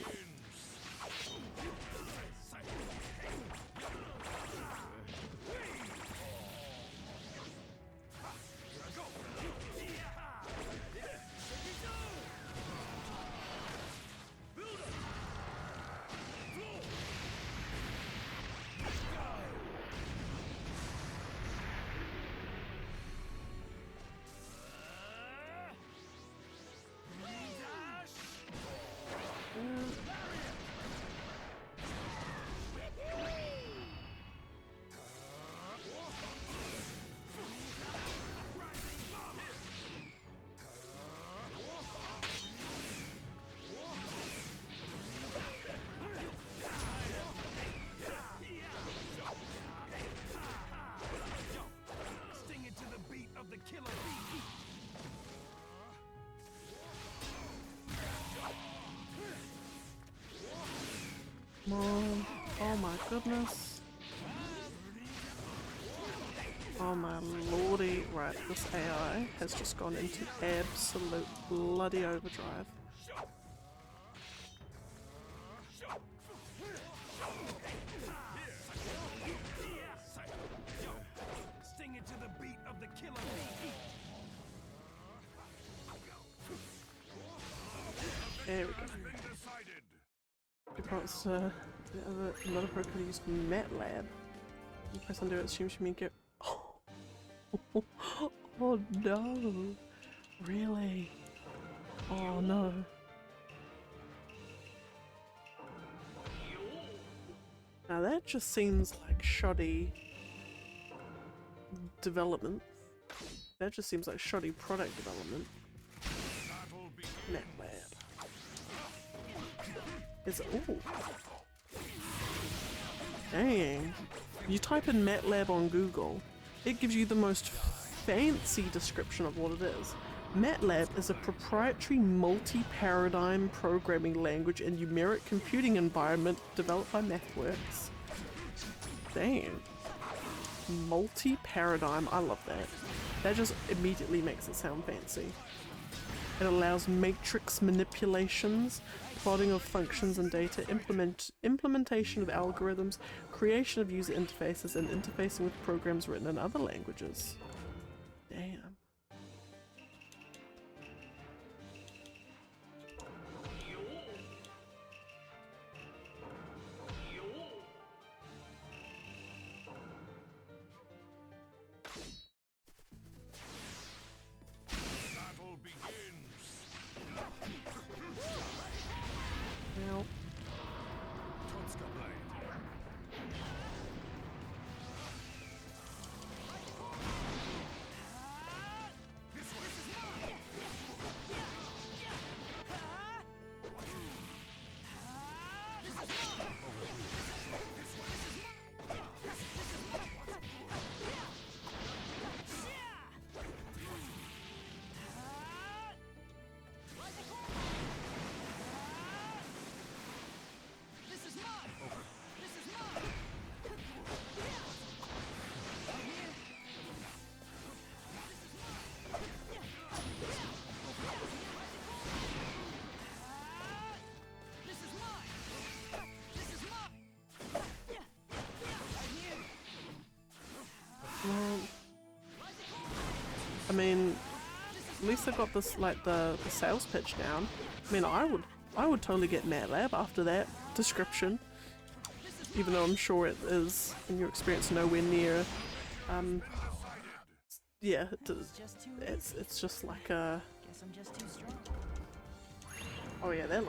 Oh my goodness. Oh my lordy. Right, this AI has just gone into absolute bloody overdrive. There we go. Because another pro could have used MATLAB. You press undo it, assume she mean get. Oh no! Really? Oh no! Now that just seems like shoddy development. That just seems like shoddy product development. MATLAB. Is it? Ooh. Dang. You type in MATLAB on Google, it gives you the most fancy description of what it is. MATLAB is a proprietary multi-paradigm programming language and numeric computing environment developed by MathWorks. Dang. Multi-paradigm, I love that. That just immediately makes it sound fancy. It allows matrix manipulations, plotting of functions and data, implementation of algorithms, creation of user interfaces, and interfacing with programs written in other languages. Damn. least they've got this like the sales pitch down. I mean, I would totally get MATLAB after that description, even though I'm sure it is in your experience nowhere near. Yeah, it's just like a. Guess I'm just too strong. Oh yeah, that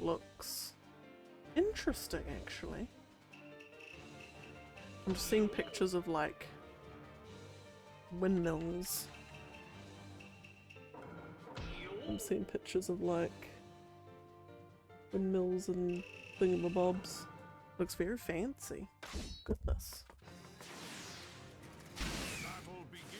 looks interesting actually. I'm just seeing pictures of like windmills. I'm seeing pictures of like windmills and thingamabobs. Looks very fancy. Goodness. Battle begins.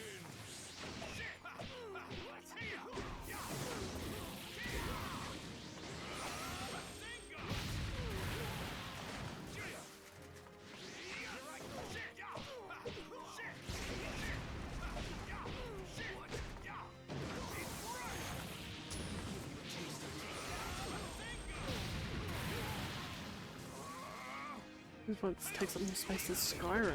This one takes up more space than Skyrim.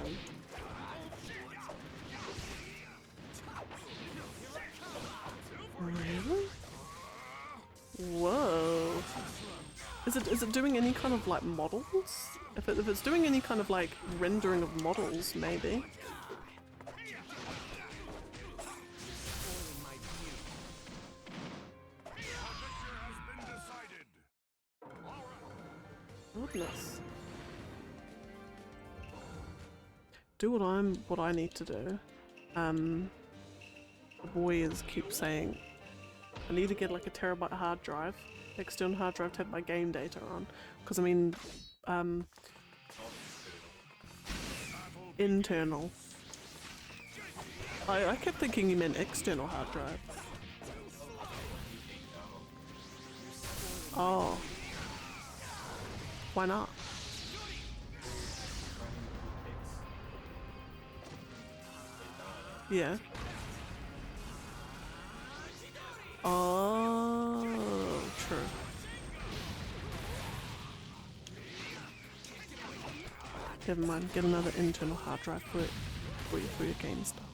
Really? Whoa. Is it doing any kind of like models? If it's doing any kind of like rendering of models, maybe. Goodness. Do what I need to do. The boys keep saying I need to get like a terabyte hard drive, external hard drive to have my game data on. Because I mean, internal. I kept thinking you meant external hard drive. Oh. Why not? Yeah. Oh, true. Never mind, get another internal hard drive for your game stuff.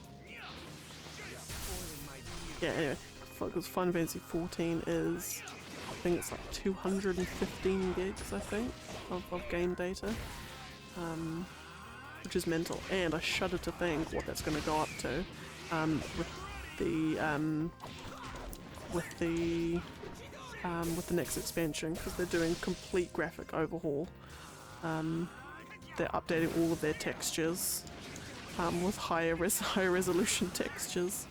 Yeah, anyway, because Final Fantasy 14 is, I think it's like 215 gigs, I think, of game data. Which is mental, and I shudder to think what that's going to go up to with the next expansion, because they're doing complete graphic overhaul. They're updating all of their textures with higher resolution textures.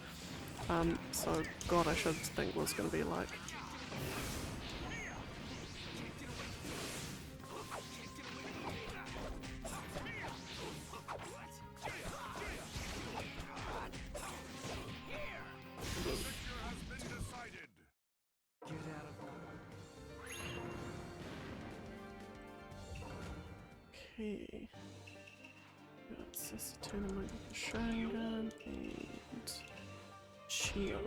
So God, I shudder to think what it's going to be like. Okay. Got Sasatuna with the Sharingan and Shield.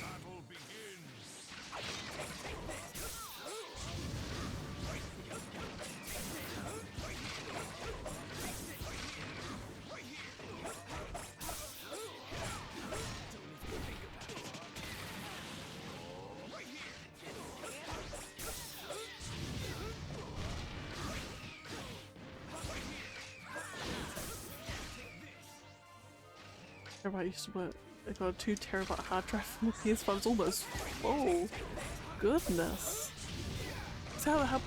Battle begins. Terabyte used to work. I got a 2 terabyte hard drive from the PS5. It's almost full. Goodness. So how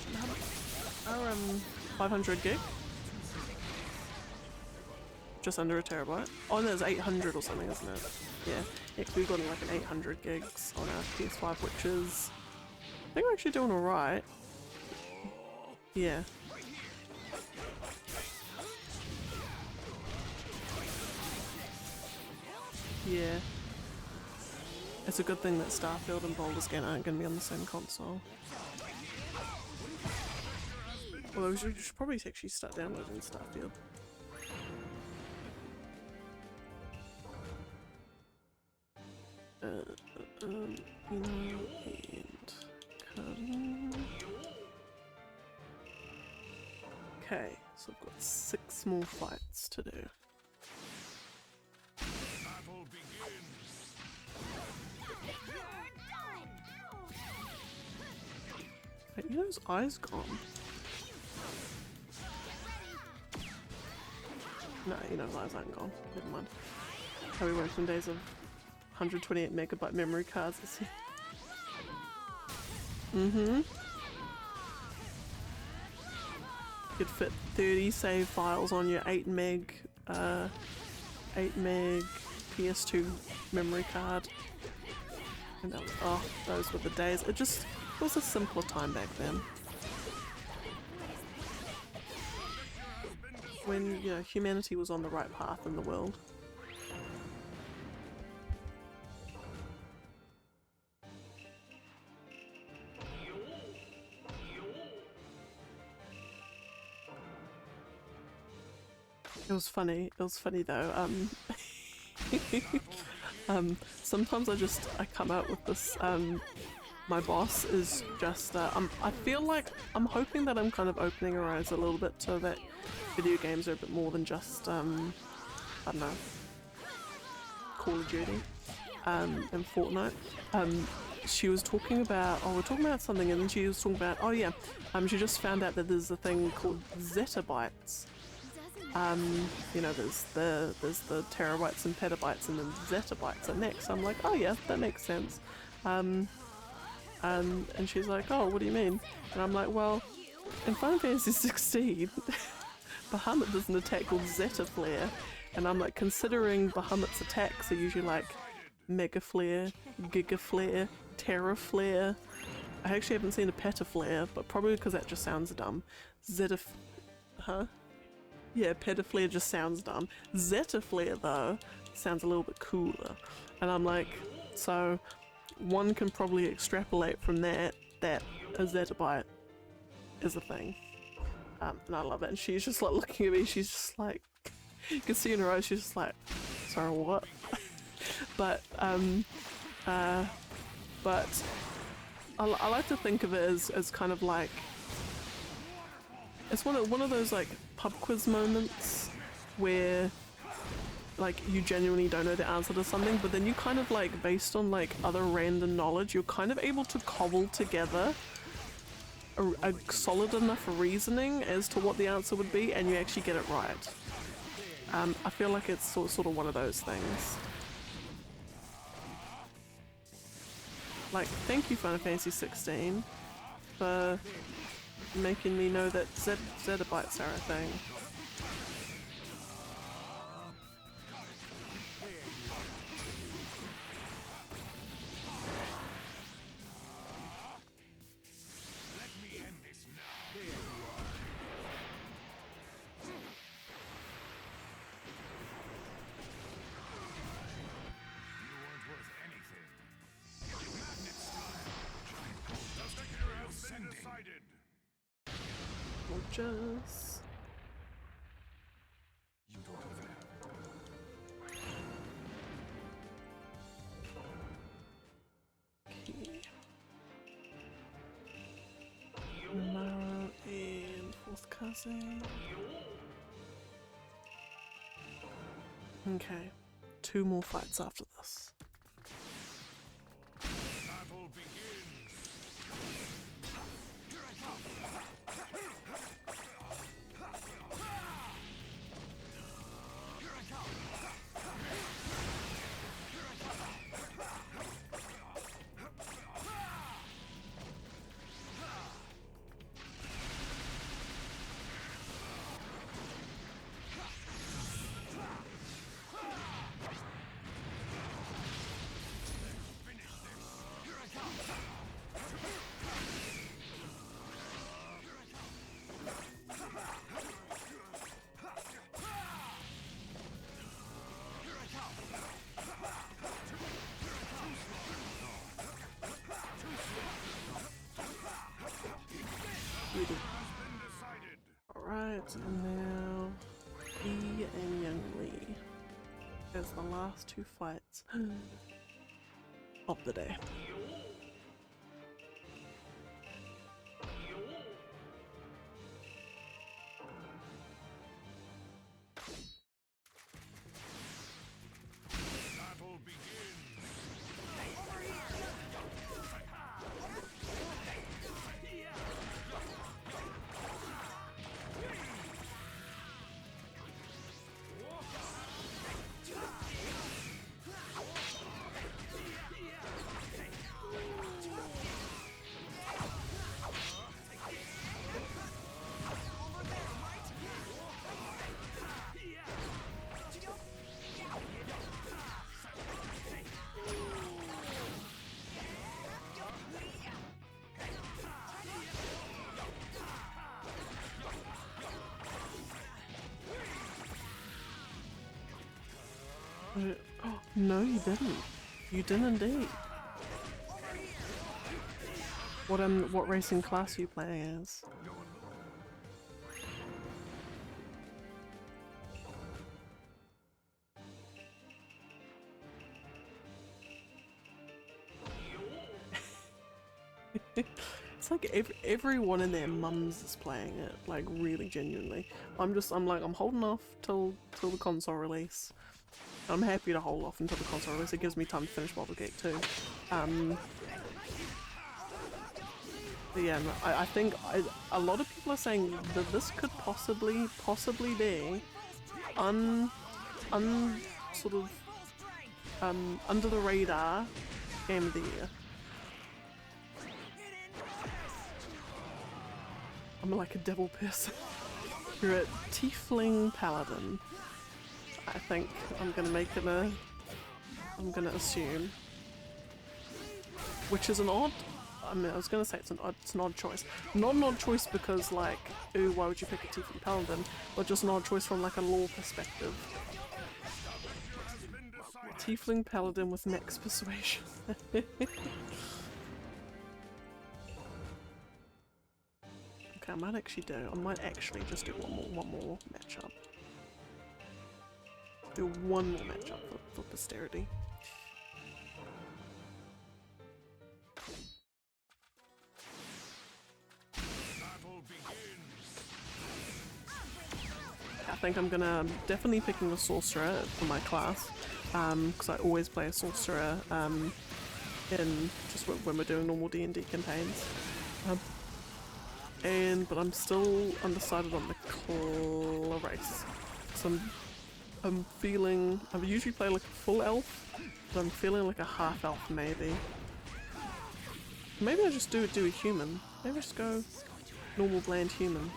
500 gig? Just under a terabyte. Oh, no, there's 800 or something, isn't it? Yeah. Yeah, 'cause we've got like an 800 gigs on our PS5, which is, I think we're actually doing alright. Yeah. Yeah. It's a good thing that Starfield and Baldur's Gate aren't going to be on the same console. Although we should probably actually start downloading Starfield. You know, and Okay, so I've got 6 more fights to do. Battle begins. Wait, you know his eye's gone. No, you know his eyes aren't gone. Never mind. How we went from days of 128 megabyte memory cards this year. Mm-hmm. You'd fit 30 save files on your 8 meg PS2 memory card. And that was, oh, those were the days. It was a simpler time back then. When, you know, humanity was on the right path in the world. It was funny though, sometimes I come out with this, my boss is just, I feel like, I'm hoping that I'm kind of opening her eyes a little bit to that video games are a bit more than just, I don't know, Call of Duty, and Fortnite. She was talking about, we're talking about something, and then she was talking about, oh yeah, she just found out that there's a thing called zettabytes. You know, there's the terabytes and petabytes, and then zettabytes are next. I'm like, oh yeah, that makes sense. And she's like, oh, what do you mean? And I'm like, well, in Final Fantasy 16, Bahamut does an attack called Zeta Flare, and I'm like, considering Bahamut's attacks are usually like Mega Flare, Giga Flare, Terra Flare. I actually haven't seen a Petaflare, but probably because that just sounds dumb. Huh? Yeah, Petaflare just sounds dumb. Zetaflare though sounds a little bit cooler. And I'm like, so one can probably extrapolate from that a zettabyte is a thing. And I love it. And she's just like looking at me, she's just like, you can see in her eyes, she's just like, sorry, what? But I like to think of it as kind of like, it's one of those like pub quiz moments where like you genuinely don't know the answer to something, but then you kind of like, based on like other random knowledge, you're kind of able to cobble together a solid enough reasoning as to what the answer would be, and you actually get it right. I feel like it's sort of one of those things. Like, thank you Final Fantasy 16 for making me know that zettabytes are a thing. Gorgeous. You don't over. Okay. Mara and fourth cousin. Okay, 2 more fights after this. Battle begins. Alright, and now Yi and Young Lee as the last 2 fights of the day. Oh, no, you didn't. You didn't indeed. What racing class are you playing as? It's like everyone and their mums is playing it, like really genuinely. I'm holding off till the console release. I'm happy to hold off until the console release. It gives me time to finish Baldur's Gate 2. But yeah, no, I think a lot of people are saying that this could possibly be sort of under the radar game of the year. I'm like a devil person. You're a tiefling paladin. I think I'm gonna make it I'm gonna assume. Which is an odd, I mean, I was gonna say it's an odd choice. Not an odd choice because like, ooh, why would you pick a tiefling paladin? But just an odd choice from like a lore perspective. Tiefling paladin with max persuasion. Okay, I might actually just do one more matchup. Do one more matchup for posterity. I think I'm gonna definitely picking a sorcerer for my class, because I always play a sorcerer in just when we're doing normal D&D campaigns. But I'm still undecided on the race. So I usually play like a full elf, but I'm feeling like a half elf maybe. Maybe I just do a human. Maybe I just go normal bland human.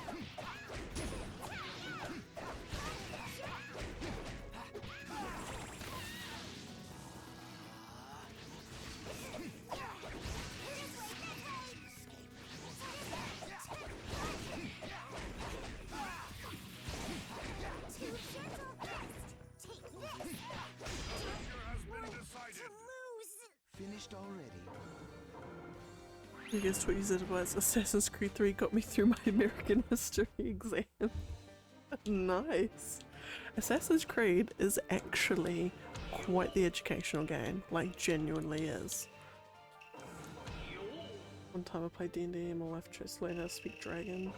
Finished already. I guess what you said was Assassin's Creed 3 got me through my American history exam. Nice. Assassin's Creed is actually quite the educational game, like genuinely is. One time I played D&D and my life chose to learn how to speak dragon.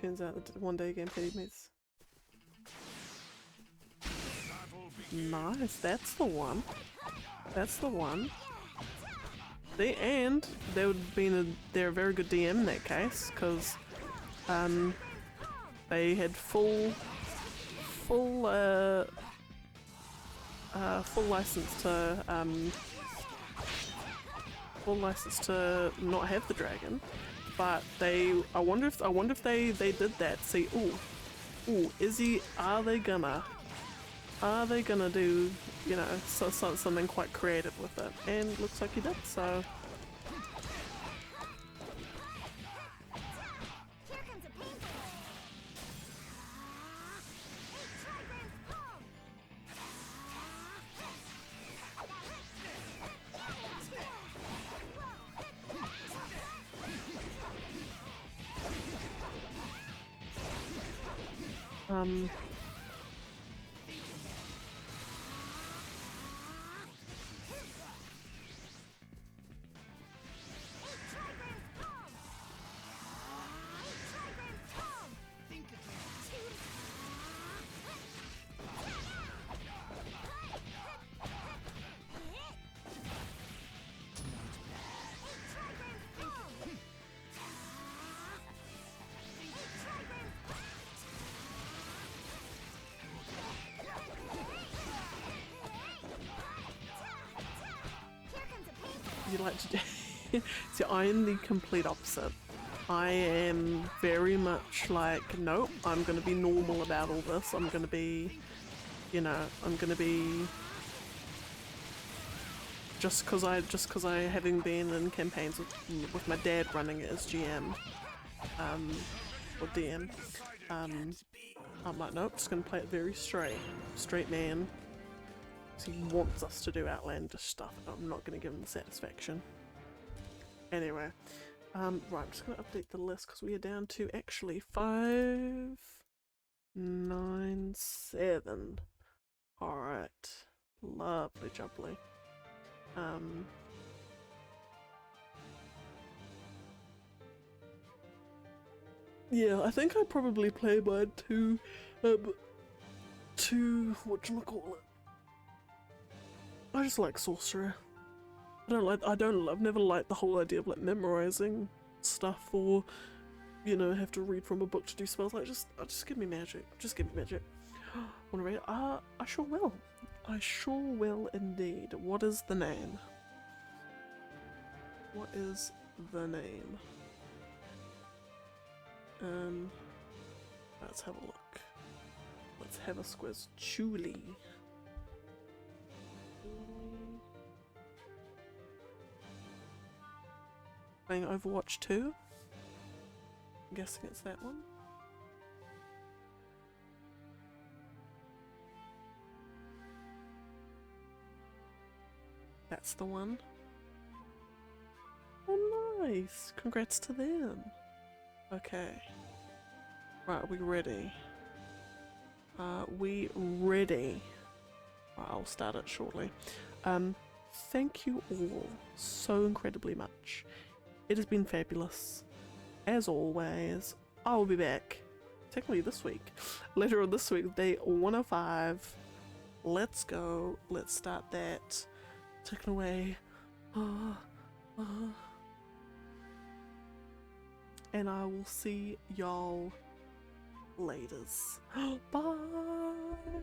Turns out that one day game pity mates. Nice, that's the one. That's the one. And they would have been they're a very good DM in that case, because they had full license to not have the dragon, but I wonder if they did that. See, ooh, are they gonna do, you know, something quite creative with it? And looks like he did, so. You like to do. See, I am the complete opposite. I am very much like, nope, I'm gonna be normal about all this. I'm gonna be, you know, just cause I having been in campaigns with my dad running it as GM, or DM, I'm like, nope, just gonna play it very straight man. He wants us to do outlandish stuff. I'm not going to give him the satisfaction. Anyway, right, I'm just going to update the list because we are down to actually 5, 9, 7. Alright. Lovely jubbly. Yeah, I think I'd probably play mine to whatchamacallit. I just like sorcerer. I've never liked the whole idea of like memorizing stuff or, you know, have to read from a book to do spells. Like just give me magic. Just give me magic. Wanna read it? I sure will. I sure will indeed. What is the name? What is the name? Let's have a look. Let's have a squiz. Julie. Playing Overwatch 2? I'm guessing it's that one. That's the one. Oh nice! Congrats to them. Okay. Right, are we ready? We ready? Right, I'll start it shortly. Thank you all so incredibly much. It has been fabulous. As always, I will be back. Technically this week. Later on this week, day 105. Let's go. Let's start that. Ticking away. And I will see y'all laters. Bye!